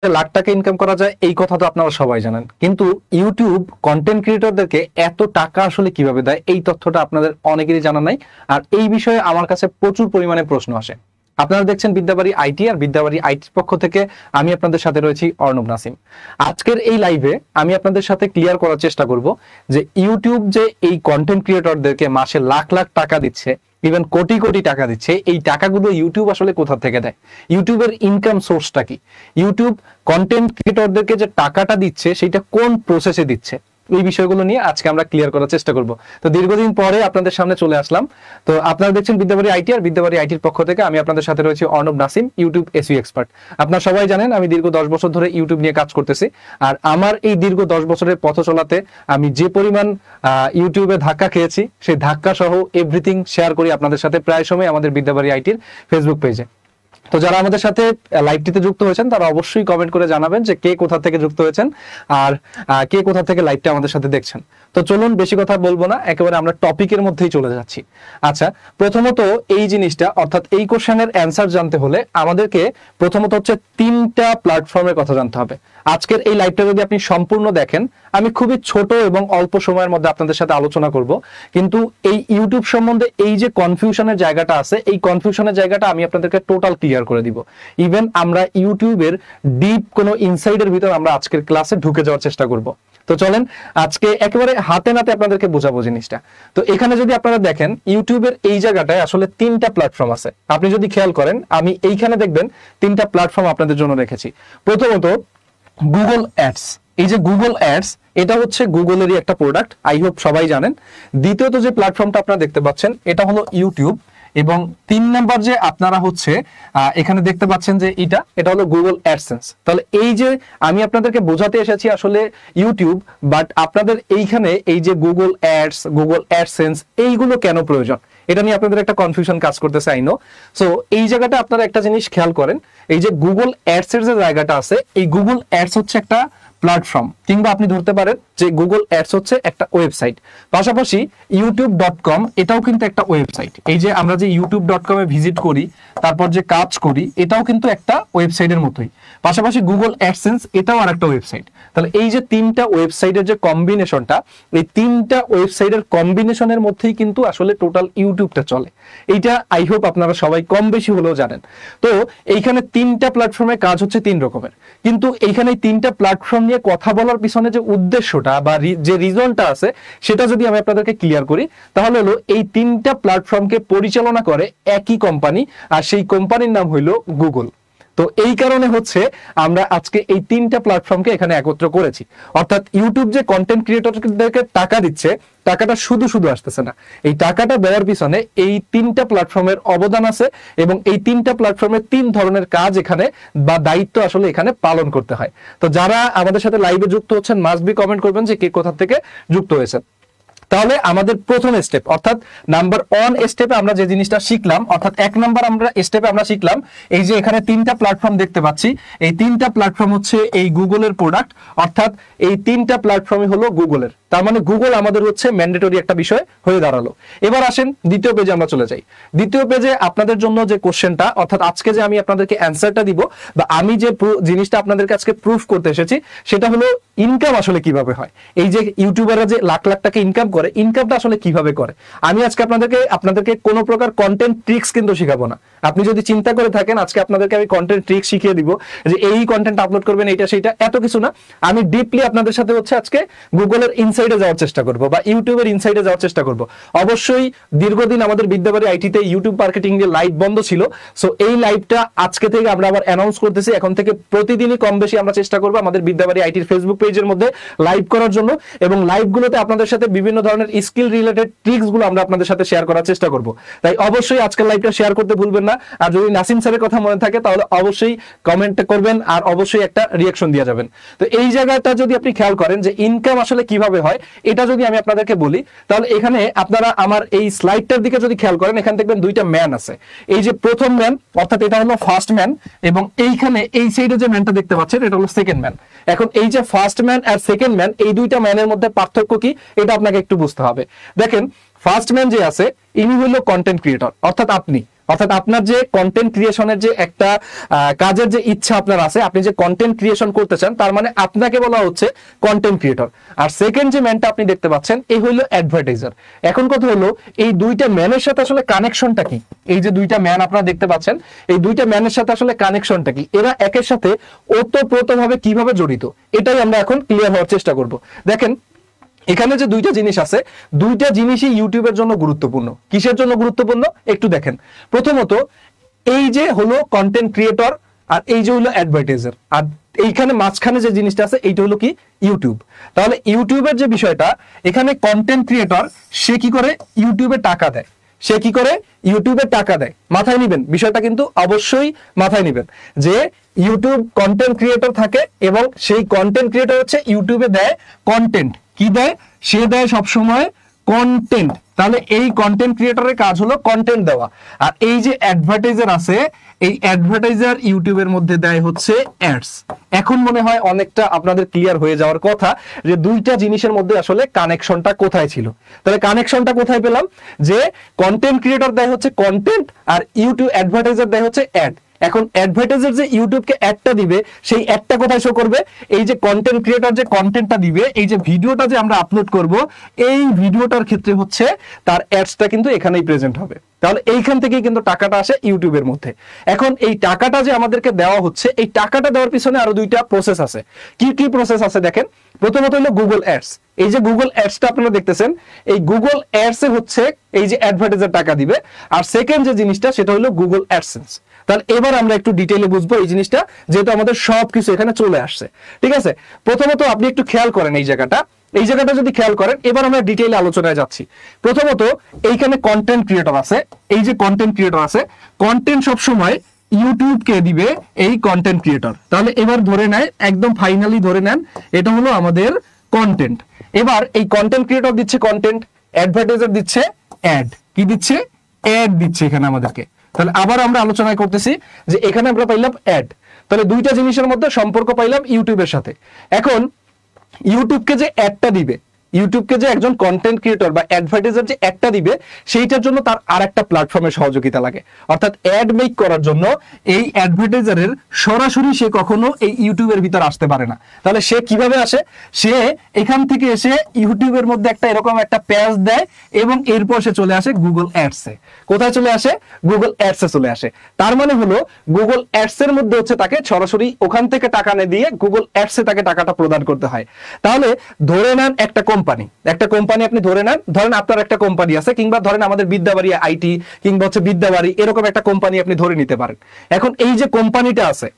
লাখ টাকা ইনকাম করা যায় এই কথা তো আপনারা সবাই জানেন, কিন্তু ইউটিউব কন্টেন্ট ক্রিয়েটরদেরকে এত টাকা আসলে কিভাবে দেয় এই তথ্যটা আপনাদের অনেকেরই জানা নাই। আর এই বিষয়ে আমার কাছে প্রচুর পরিমাণে প্রশ্ন আসে। আপনারা দেখছেন বিদ্যাবাড়ি আইটি, আর বিদ্যাবাড়ি আইটির পক্ষ থেকে আমি আপনাদের সাথে রয়েছি অর্ণব নাসিম। আজকের এই লাইভে আমি আপনাদের সাথে ক্লিয়ার করার চেষ্টা করব যে ইউটিউব যে এই কন্টেন্ট ক্রিয়েটরদেরকে মাসে লাখ লাখ টাকা দিচ্ছে, ইভেন কোটি কোটি টাকা দিচ্ছে, এই টাকাগুলো ইউটিউব আসলে কোথা থেকে দেয়, ইউটিউবের ইনকাম সোর্সটা কি, ইউটিউব কন্টেন্ট ক্রিয়েটরদেরকে যে টাকাটা দিচ্ছে সেটা কোন প্রসেসে দিচ্ছে, এই বিষয়গুলো নিয়ে আজকে আমরা ক্লিয়ার করার চেষ্টা করব। তো দীর্ঘদিন পরে আপনাদের সামনে চলে আসলাম। তো আপনারা দেখছেন বিদ্যাবাড়ি আইটি, আর বিদ্যাবাড়ি আইটির পক্ষ থেকে আমি আপনাদের সাথে রয়েছি Arnab Nasim, YouTube SEO expert. আপনারা সবাই জানেন আমি দীর্ঘ 10 বছর ধরে ইউটিউব নিয়ে কাজ করতেছি। আর আমার এই দীর্ঘ 10 বছরের পথ চলাতে আমি যে পরিমাণ ইউটিউবে ধাক্কা খেয়েছি, সেই ধাক্কা সহ এভরিথিং শেয়ার করি আপনাদের সাথে প্রায় সময় আমাদের বিদ্যাবাড়ি আইটির ফেসবুক পেজে। তো যারা আমাদের সাথে লাইভটিতে যুক্ত হয়েছেন তারা অবশ্যই কমেন্ট করে জানাবেন যে কে কোথা থেকে যুক্ত হয়েছেন আর কে কোথা থেকে লাইভটা আমাদের সাথে দেখছেন। তো চলুন বেশি কথা বলবো না, একেবারে আমরা টপিকের মধ্যেই চলে যাচ্ছি। আচ্ছা, প্রথমত এই জিনিসটা অর্থাৎ এই কোশ্চেনের অ্যান্সার জানতে হলে আমাদেরকে প্রথমত হচ্ছে 3টা প্ল্যাটফর্মের কথা জানতে হবে। আজকের এই লাইভটা যদি আপনি সম্পূর্ণ দেখেন, আমি খুবই ছোট এবং অল্প সময়ের মধ্যে আপনাদের সাথে আলোচনা করব, কিন্তু এই ইউটিউব সম্বন্ধে এই যে কনফিউশনের জায়গাটা আছে, এই কনফিউশনের জায়গাটা আমি আপনাদেরকে টোটাল ক্লিয়ার করে দিব। ইভেন আমরা ইউটিউবের ডিপ কোনো ইনসাইডের ভিতর আমরা আজকের ক্লাসে ঢুকে যাওয়ার চেষ্টা করব। তো চলেন আজকে একেবারে হাতে নাতে আপনাদেরকে বোঝাবো জিনিসটা। তো এখানে যদি আপনারা দেখেন ইউটিউবের এই জায়গাটায় আসলে 3টা প্ল্যাটফর্ম আছে। আপনি যদি খেয়াল করেন, আমি এইখানে দেখবেন 3টা প্ল্যাটফর্ম আপনাদের জন্য রেখেছি। প্রথমত গুগল অ্যাডস। এই যে গুগল অ্যাডস, এটা হচ্ছে গুগলেরই একটা প্রোডাক্ট, আই হোপ সবাই জানেন। দ্বিতীয়ত যে প্ল্যাটফর্মটা আপনারা দেখতে পাচ্ছেন এটা হলো ইউটিউব, এবং 3 নাম্বার যে আপনারা হচ্ছে এখানে দেখতে পাচ্ছেন যে এটা হলো গুগল অ্যাডসেন্স। তাহলে এই যে আমি আপনাদেরকে বোঝাতে এসেছি আসলে ইউটিউব, বাট আপনাদের এইখানে এই যে গুগল অ্যাডস, গুগল অ্যাডসেন্স এইগুলো কেন প্রয়োজন, এটা নিয়ে আপনাদের একটা কনফিউশন কাজ করতেছে, আই নো। সো এই জায়গাটা আপনারা একটা জিনিস খেয়াল করেন, এই যে গুগল অ্যাডস এর যে জায়গাটা আছে, এই গুগল অ্যাডস হচ্ছে একটা প্ল্যাটফর্ম, কিংবা আপনি ধরতে পারেন যে গুগল অ্যাডস হচ্ছে একটা ওয়েবসাইট। পাশাপাশি youtube.com এটাও কিন্তু একটা ওয়েবসাইট। এই যে আমরা যে youtube.com এ ভিজিট করি, তারপর যে কাজ করি, এটাও কিন্তু একটা ওয়েবসাইটের মতোই। পাশাপাশি গুগল অ্যাডসেন্স এটাও আরেকটা ওয়েবসাইট। তাহলে এই যে 3টা ওয়েবসাইটের যে কম্বিনেশনটা, এই 3টা ওয়েবসাইটের কম্বিনেশনের মধ্যেই কিন্তু আসলে টোটাল ইউটিউবটা চলে। এইটা আই হোপ আপনারা সবাই কম বেশি হলেও জানেন। তো এইখানে 3টা প্ল্যাটফর্মের কাজ হচ্ছে 3 রকমের, কিন্তু এইখানে 3টা প্ল্যাটফর্ম নিয়ে কথা বলার পিছনে যে উদ্দেশ্যটা বা যে রিজনটা আছে, সেটা যদি আমি আপনাদেরকে ক্লিয়ার করি, তাহলে হলো এই 3টা প্ল্যাটফর্মকে পরিচালনা করে একই কোম্পানি, আর সেই কোম্পানির নাম হইল গুগল। তো এই কারণে হচ্ছে আমরা আজকে এই 3টা প্ল্যাটফর্মকে এখানে একত্র করেছি। অর্থাৎ ইউটিউব যে কন্টেন্ট ক্রিয়েটরদেরকে টাকা দিচ্ছে, টাকাটা শুধু শুধু আসতেছে না, এই টাকাটা দেওয়ার পিছনে এই 3টা প্ল্যাটফর্মের অবদান আছে, এবং এই 3টা প্ল্যাটফর্মের 3 ধরনের কাজ এখানে বা দায়িত্ব আসলে এখানে পালন করতে হয়। তো যারা আমাদের সাথে লাইভে যুক্ত হচ্ছেন মাস্ট বি কমেন্ট করবেন যে কে কোথা থেকে যুক্ত হয়েছেন। তাহলে আমাদের প্রথম স্টেপ অর্থাৎ নাম্বার 1 স্টেপে আমরা যে জিনিসটা শিখলাম, অর্থাৎ 1 নাম্বার আমরা স্টেপে আমরা শিখলাম এই যে এখানে 3টা প্ল্যাটফর্ম দেখতে পাচ্ছি, এই 3টা প্ল্যাটফর্ম হচ্ছে এই গুগলের প্রোডাক্ট, অর্থাৎ এই 3টা প্ল্যাটফর্মই হলো গুগলের। তার মানে গুগল আমাদের হচ্ছে ম্যান্ডেটরি একটা বিষয় হয়ে দাঁড়ালো। এবার আসেন দ্বিতীয় পেজে আমরা চলে যাই। দ্বিতীয় পেজে আপনাদের জন্য যে কোশ্চেনটা, অর্থাৎ আজকে যে আমি আপনাদেরকে অ্যান্সারটা দিব বা আমি যে জিনিসটা আপনাদেরকে আজকে প্রুফ করতে এসেছি, সেটা হলো ইনকাম আসলে কিভাবে হয়। এই যে ইউটিউবাররা যে লাখ লাখ টাকা ইনকাম করে, ইনকামটা আসলে কিভাবে করে। আমি আজকে আপনাদেরকে কোনো প্রকার কন্টেন্ট ট্রিক্স কিন্তু শিখাবো না। আপনি যদি চিন্তা করে থাকেন আজকে আপনাদেরকে আমি কন্টেন্ট ট্রিক্স শিখিয়ে দিব যে এই কন্টেন্ট আপলোড করবেন এইটা সেইটা, এত কিছু না। আমি ডিপলি আপনাদের সাথে হচ্ছে আজকে গুগলের ইনসাইডে যাওয়ার চেষ্টা করব বা ইউটিউবের ইনসাইডে যাওয়ার চেষ্টা করব। অবশ্যই দীর্ঘদিন আমাদের বিদ্যাবাড়ি আইটিতে ইউটিউব মার্কেটিং এর লাইভ বন্ধ ছিল। সো এই লাইভটা আজকে থেকে আমরা আবার অ্যানাউন্স করতেছি। এখন থেকে প্রতিদিনই কম বেশি আমরা চেষ্টা করব আমাদের বিদ্যাবাড়ি আইটির ফেসবুক পেজের মধ্যে লাইভ করার জন্য, এবং লাইভগুলোতে আপনাদের সাথে বিভিন্ন ধরনের স্কিল রিলেটেড ট্রিক্স গুলো আমরা আপনাদের সাথে শেয়ার করার চেষ্টা করব। তাই অবশ্যই আজকের লাইভটা শেয়ার করতে ভুলবেন না। আর যদি নাসিম স্যারের কথা মনে থাকে তাহলে অবশ্যই কমেন্ট করবেন আর অবশ্যই একটা রিঅ্যাকশন দিয়ে যাবেন। তো এই জায়গাটা যদি আপনি খেয়াল করেন যে ইনকাম আসলে কিভাবে হয়, এটা যদি আমি আপনাদেরকে বলি, তাহলে এখানে আপনারা আমার এই স্লাইডটার দিকে যদি খেয়াল করেন, এখানে দেখবেন 2টা ম্যান আছে। এই যে প্রথম ম্যান অর্থাৎ এটা হলো ফার্স্ট ম্যান, এবং এইখানে এই সাইডে যে ম্যানটা দেখতে পাচ্ছেন এটা হলো সেকেন্ড ম্যান। এখন এই যে ফার্স্ট ম্যান আর সেকেন্ড ম্যান, এই 2টা ম্যানের মধ্যে পার্থক্য কি এটা আপনাকে একটু বুঝতে হবে। দেখেন ফার্স্ট ম্যান যে আছে ইনি হলো কন্টেন্ট ক্রিয়েটর, অর্থাৎ আপনি। অর্থাৎ আপনার যে কন্টেন্ট ক্রিয়েশনের যে একটা কাজের যে ইচ্ছা আপনার আছে, আপনি যে কন্টেন্ট ক্রিয়েশন করতে চান, তার মানে আপনাকে বলা হচ্ছে কন্টেন্ট ক্রিয়েটর। আর সেকেন্ড যে ম্যানটা আপনি দেখতে পাচ্ছেন, এই হলো অ্যাডভার্টাইজার। এখন কথা হলো এই দুইটা ম্যানের সাথে আসলে কানেকশনটা কি? এই যে দুইটা ম্যান আপনারা দেখতে পাচ্ছেন, এই দুইটা ম্যানের সাথে আসলে কানেকশনটা কি? এরা একের সাথে ওতপ্রোতভাবে কিভাবে জড়িত, এটাই আমরা এখন ক্লিয়ার হওয়ার চেষ্টা করব। দেখেন এখানে যে দুইটা জিনিস আছে, দুইটা জিনিসই ইউটিউবের জন্য গুরুত্বপূর্ণ। কিসের জন্য গুরুত্বপূর্ণ একটু দেখেন। প্রথমত এই যে হলো কন্টেন্ট ক্রিয়েটর, আর এই যে হলো অ্যাডভার্টাইজার, আর এইখানে মাঝখানে যে জিনিসটা আছে এইটা হলো কি? ইউটিউব। তাহলে ইউটিউবের যে বিষয়টা, এখানে কন্টেন্ট ক্রিয়েটর সে কি করে? ইউটিউবে টাকা দেয়। সে কি করে? ইউটিউবে টাকা দেয়। মাথায় নিবেন বিষয়টা, কিন্তু অবশ্যই মাথায় নিবেন যে ইউটিউব কন্টেন্ট ক্রিয়েটর থাকে এবং সেই কন্টেন্ট ক্রিয়েটর হচ্ছে ইউটিউবে দেয় কন্টেন্ট। কি দেয়? সে দেয় সবসময় কন্টেন্ট। তাহলে এই কন্টেন্ট ক্রিয়েটরের কাজ হলো কন্টেন্ট দেওয়া। আর এই যে অ্যাডভার্টাইজার আছে, এই অ্যাডভার্টাইজার ইউটিউবের মধ্যে দেয় হচ্ছে অ্যাডস। এখন মনে হয় অনেকটা আপনাদের ক্লিয়ার হয়ে যাওয়ার কথা যে দুইটা জিনিসের মধ্যে আসলে কানেকশনটা কোথায় ছিল। তাহলে কানেকশনটা কোথায় পেলাম? যে কন্টেন্ট ক্রিয়েটর দেয় হচ্ছে কন্টেন্ট, আর ইউটিউব অ্যাডভার্টাইজার দেয় হচ্ছে অ্যাড। এখন অ্যাডভার্টাইজার যে ইউটিউবকে অ্যাডটা দিবে, সেই অ্যাডটা কোথায় শো করবে? এই যে কন্টেন্ট ক্রিয়েটর যে কন্টেন্টটা দিবে, এই যে ভিডিওটা যে আমরা আপলোড করব, এই ভিডিওটার ক্ষেত্রে হচ্ছে তার অ্যাডসটা কিন্তু এখানেই প্রেজেন্ট হবে। তাহলে এইখান থেকেই কিন্তু টাকাটা আসে ইউটিউবের মধ্যে। এখন এই টাকাটা যে আমাদেরকে দেওয়া হচ্ছে, এই টাকাটা দেওয়ার পিছনে আরো দুইটা প্রসেস আছে। কি কি প্রসেস আছে দেখেন। প্রথমত হলো গুগল অ্যাডস। এই যে গুগল অ্যাডসটা আপনারা দেখতেছেন, এই গুগল অ্যাডস এ হচ্ছে এই যে অ্যাডভার্টাইজার টাকা দিবে। আর সেকেন্ড যে জিনিসটা সেটা হলো গুগল অ্যাডসেন্স। তাহলে এবার আমরা একটু ডিটেইলে বুঝবো এই জিনিসটা, যেহেতু আমাদের সবকিছু এখানে চলে আসছে। ঠিক আছে, প্রথমত আপনি একটু খেয়াল করেন এই জায়গাটা। এই জায়গাটা যদি খেয়াল করেন, এবার আমরা ডিটেইলে আলোচনায় যাচ্ছি। প্রথমত এইখানে কন্টেন্ট ক্রিয়েটর আছে। এই যে কন্টেন্ট ক্রিয়েটর আছে, কন্টেন্ট সবসময় ইউটিউবকে দিবে এই কন্টেন্ট ক্রিয়েটর। তাহলে এবার ধরে নেয়, একদম ফাইনালি ধরে নেন এটা হলো আমাদের কন্টেন্ট। এবার এই কন্টেন্ট ক্রিয়েটর দিচ্ছে কন্টেন্ট, অ্যাডভার্টাইজার দিচ্ছে অ্যাড। কি দিচ্ছে? অ্যাড দিচ্ছে এখানে আমাদেরকে। তাহলে আবার আমরা আলোচনা করতেছি যে এখানে আমরা পাইলাম অ্যাড। তাহলে দুইটা জিনিসের মধ্যে সম্পর্ক পাইলাম ইউটিউবের সাথে। এখন ইউটিউবকে যে অ্যাডটা দিবে, ইউটিউবকে যে একজন কন্টেন্ট ক্রিয়েটর বা অ্যাডভার্টাইজার যে অ্যাডটা দিবে, সেইটার জন্য তার আর একটা প্ল্যাটফর্মের সহযোগিতা লাগে। অর্থাৎ অ্যাড মেক করার জন্য এই অ্যাডভার্টাইজারের সরাসরি সে কখনো এই ইউটিউবের ভিতর আসতে পারে না। তাহলে সে কিভাবে আসে? সে এখান থেকে এসে ইউটিউবের মধ্যে একটা এরকম একটা পেজ দেয় এবং এরপর সে চলে আসে গুগল অ্যাডসে। কোথায় চলে আসে? গুগল অ্যাডসে চলে আসে। তার মানে হলো গুগল অ্যাডস এর মধ্যে হচ্ছে তাকে সরাসরি ওখান থেকে টাকা না দিয়ে গুগল অ্যাডসে তাকে টাকাটা প্রদান করতে হয়। তাহলে ধরে নেন একটা কোম্পানি আপনি ধরে নেন, ধরেন আপনার একটা কোম্পানি আছে, কিংবা ধরেন আমাদের বিদ্যাবাড়ি আইটি কিংবা হচ্ছে বিদ্যাবাড়ি, এরকম একটা কোম্পানি আপনি ধরে নিতে পারেন। এখন এই যে কোম্পানিটা আছে,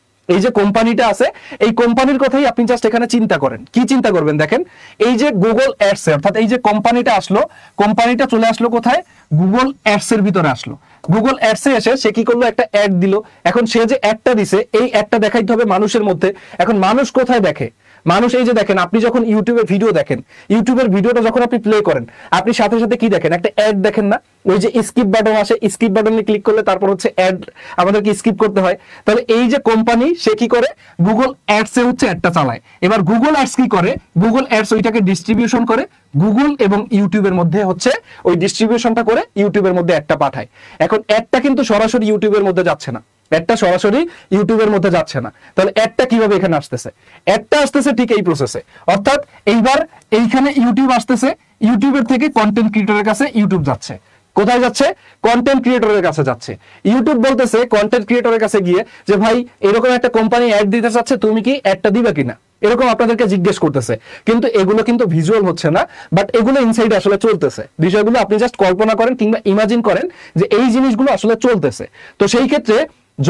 এই কোম্পানির কথাই আপনি জাস্ট এখানে চিন্তা করেন। কি চিন্তা করবেন? দেখেন এই যে গুগল অ্যাডস, অর্থাৎ এই যে কোম্পানিটা আসলো, কোম্পানিটা চলে আসলো কোথায়? গুগল অ্যাডস এর ভিতরে আসলো। গুগল অ্যাডস এ এসে সে কি করলো? একটা অ্যাড দিল। এখন সে যে অ্যাডটা দিছে, এই অ্যাডটা দেখাইতে হবে মানুষের মধ্যে। এখন মানুষ কোথায় দেখে? মানুষ এই যে দেখেন, আপনি যখন ইউটিউবের ভিডিও দেখেন, ইউটিউবের ভিডিওটা যখন আপনি প্লে করেন, আপনি সাথে সাথে কি দেখেন? একটা অ্যাড দেখেন না? ওই যে স্কিপ বাটন আসে, স্কিপ বাটনে ক্লিক করলে তারপর হচ্ছে অ্যাড আমাদেরকে স্কিপ করতে হয়। তাহলে এই যে কোম্পানি, সে কি করে? গুগল অ্যাডস এ হচ্ছে অ্যাডটা চালায়। এবার গুগল অ্যাডস কি করে? গুগল অ্যাডস ওইটাকে ডিস্ট্রিবিউশন করে গুগল এবং ইউটিউবের মধ্যে হচ্ছে ওই ডিস্ট্রিবিউশনটা করে ইউটিউবের মধ্যে অ্যাডটা পাঠায়। এখন অ্যাডটা কিন্তু সরাসরি ইউটিউবের মধ্যে যাচ্ছে না, অ্যাডটা সরাসরি ইউটিউবের মধ্যে যাচ্ছে না। তাহলে অ্যাডটা কিভাবে এখানে আসতেছে? অ্যাডটা আসতেছে ঠিক এই প্রসেসে। অর্থাৎ এইবার এইখানে ইউটিউব আসতেছে, ইউটিউবের থেকে কন্টেন্ট ক্রিয়েটরের কাছে ইউটিউব যাচ্ছে। কোথায় যাচ্ছে? কন্টেন্ট ক্রিয়েটরের কাছে যাচ্ছে। ইউটিউব বলতেছে কন্টেন্ট ক্রিয়েটরের কাছে গিয়ে যে ভাই এরকম একটা কোম্পানি অ্যাড দিতে চাচ্ছে, তুমি কি অ্যাডটা দিবে কিনা, এরকম আপনাদেরকে জিজ্ঞেস করতেছে। কিন্তু এগুলো কিন্তু ভিজুয়াল হচ্ছে না, বাট এগুলো ইনসাইডে আসলে চলতেছে। বিষয়গুলো আপনি জাস্ট কল্পনা করেন কিংবা ইমাজিন করেন যে এই জিনিসগুলো আসলে চলতেছে। তো সেই ক্ষেত্রে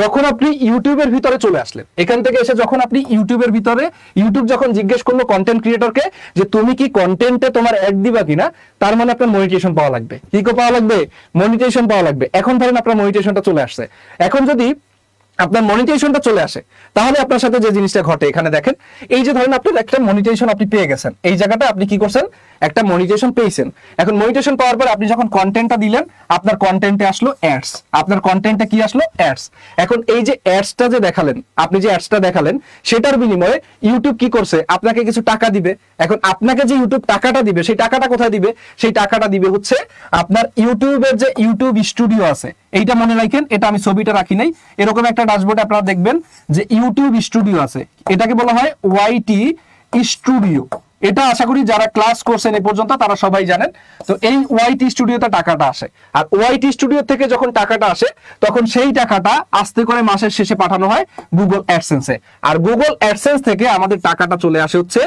যখন আপনি ইউটিউবের ভিতরে চলে আসলেন, এখান থেকে এসে যখন আপনি ইউটিউবের ভিতরে, ইউটিউব যখন জিজ্ঞেস করলো কন্টেন্ট ক্রিয়েটরকে যে তুমি কি কন্টেন্টে তোমার অ্যাড দিবা কিনা, তার মানে আপনার মনিটাইজেশন পাওয়া লাগবে। কি পাওয়া লাগবে? মনিটাইজেশন পাওয়া লাগবে। এখন ধরেন আপনার মনিটাইজেশনটা চলে আসছে। এখন যদি আপনার মনিটাইজেশনটা চলে আসে, তাহলে আপনার সাথে যে জিনিসটা ঘটে এখানে দেখেন, এই যে ধরেন আপনার একটা মনিটাইজেশন আপনি পেয়ে গেছেন, এই জায়গাটা আপনি কি করছেন, একটা মনিটাইজেশন পেয়েছেন। এখন মনিটাইজেশন পাওয়ার পর আপনি যখন কন্টেন্টটা দিলেন, আপনার কন্টেন্টে আসলো অ্যাডস, আপনার কন্টেন্টে কি আসলো, অ্যাডস। এখন এই যে অ্যাডসটা যে দেখালেন, আপনি যে অ্যাডসটা দেখালেন, সেটার বিনিময়ে ইউটিউব কি করছে, আপনাকে কিছু টাকা দিবে। এখন আপনাকে যে ইউটিউব টাকাটা দিবে, সেই টাকাটা কোথায় দিবে, সেই টাকাটা দিবে হচ্ছে আপনার ইউটিউবের যে ইউটিউব স্টুডিও আছে, এইটা মনে রাখেন, এটা আমি ছবিটা রাখি নাই, এরকম একটা ড্যাশবোর্ডে আপনারা দেখবেন যে ইউটিউব স্টুডিও আছে, এটাকে বলা হয় ওয়াইটি স্টুডিও। এটা আশা করি যারা ক্লাস করছেন এই পর্যন্ত তারা সবাই জানেন। তো এই ওয়াইটি স্টুডিওতে টাকাটা আসে, আর ওয়াইটি স্টুডিও থেকে যখন টাকাটা আসে তখন সেই টাকাটা আস্তে করে মাসের শেষে পাঠানো হয় গুগল অ্যাডসেন্সে, আর গুগল অ্যাডসেন্স থেকে আমাদের টাকাটা চলে আসে হচ্ছে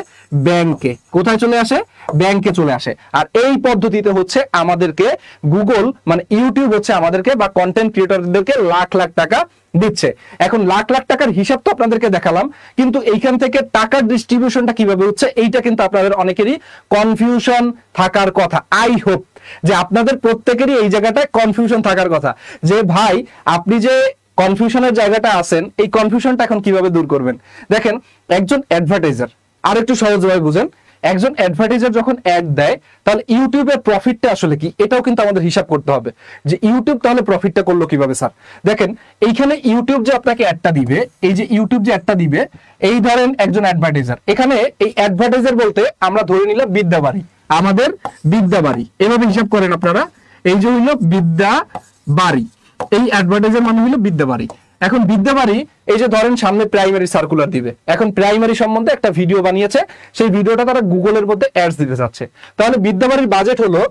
ব্যাংকে। কোথায় চলে আসে, ব্যাংকে চলে আসে। আর এই পদ্ধতিতে হচ্ছে আমাদেরকে গুগল মানে ইউটিউব হচ্ছে আমাদেরকে বা কন্টেন্ট ক্রিয়েটরদেরকে লাখ লাখ টাকা দিচ্ছে। এখন লাখ লাখ টাকার হিসাব তো আপনাদেরকে দেখালাম, কিন্তু এইখান থেকে টাকার ডিস্ট্রিবিউশনটা কিভাবে হচ্ছে এইটা কিন্তু আপনাদের অনেকেরই কনফিউশন থাকার কথা। আই হোপ যে আপনাদের প্রত্যেকেরই এই জায়গাটায় কনফিউশন থাকার কথা, যে ভাই আপনি যে কনফিউশনের জায়গাটা আছেন, এই কনফিউশনটা এখন কিভাবে দূর করবেন। দেখেন, একজন অ্যাডভার্টাইজার, আর একটু সহজভাবে বুঝেন, একজন অ্যাডভার্টাইজার যখন অ্যাড দেয়, তাহলে ইউটিউবের প্রফিটটা আসলে কি, এটাও কিন্তু আমাদের হিসাব করতে হবে যে ইউটিউব তাহলে প্রফিটটা করলো কিভাবে। স্যার দেখেন, এইখানে ইউটিউব যে আপনাকে অ্যাডটা দিবে, এই যে ইউটিউব যে অ্যাডটা দিবে, এই ধরেন একজন অ্যাডভার্টাইজার, এখানে এই অ্যাডভার্টাইজার বলতে আমরা ধরে নিলাম বিদ্যাবাড়ি, আমাদের বিদ্যাবাড়ি, এভাবে হিসাব করেন আপনারা, এই যে হইল বিদ্যাবাড়ি, এই অ্যাডভার্টাইজার মানে হইল বিদ্যাবাড়ি। এখন বিদ্যাবাড়ি এই যে ধরেন সামনে প্রাইমারি সার্কুলার দিবে, এখন প্রাইমারি সম্বন্ধে একটা ভিডিও বানিয়েছে, সেই ভিডিওটা তারা গুগলের মধ্যে অ্যাডস দিতে চাচ্ছে, তাহলে বিদ্যাবাড়ির বাজেট হলো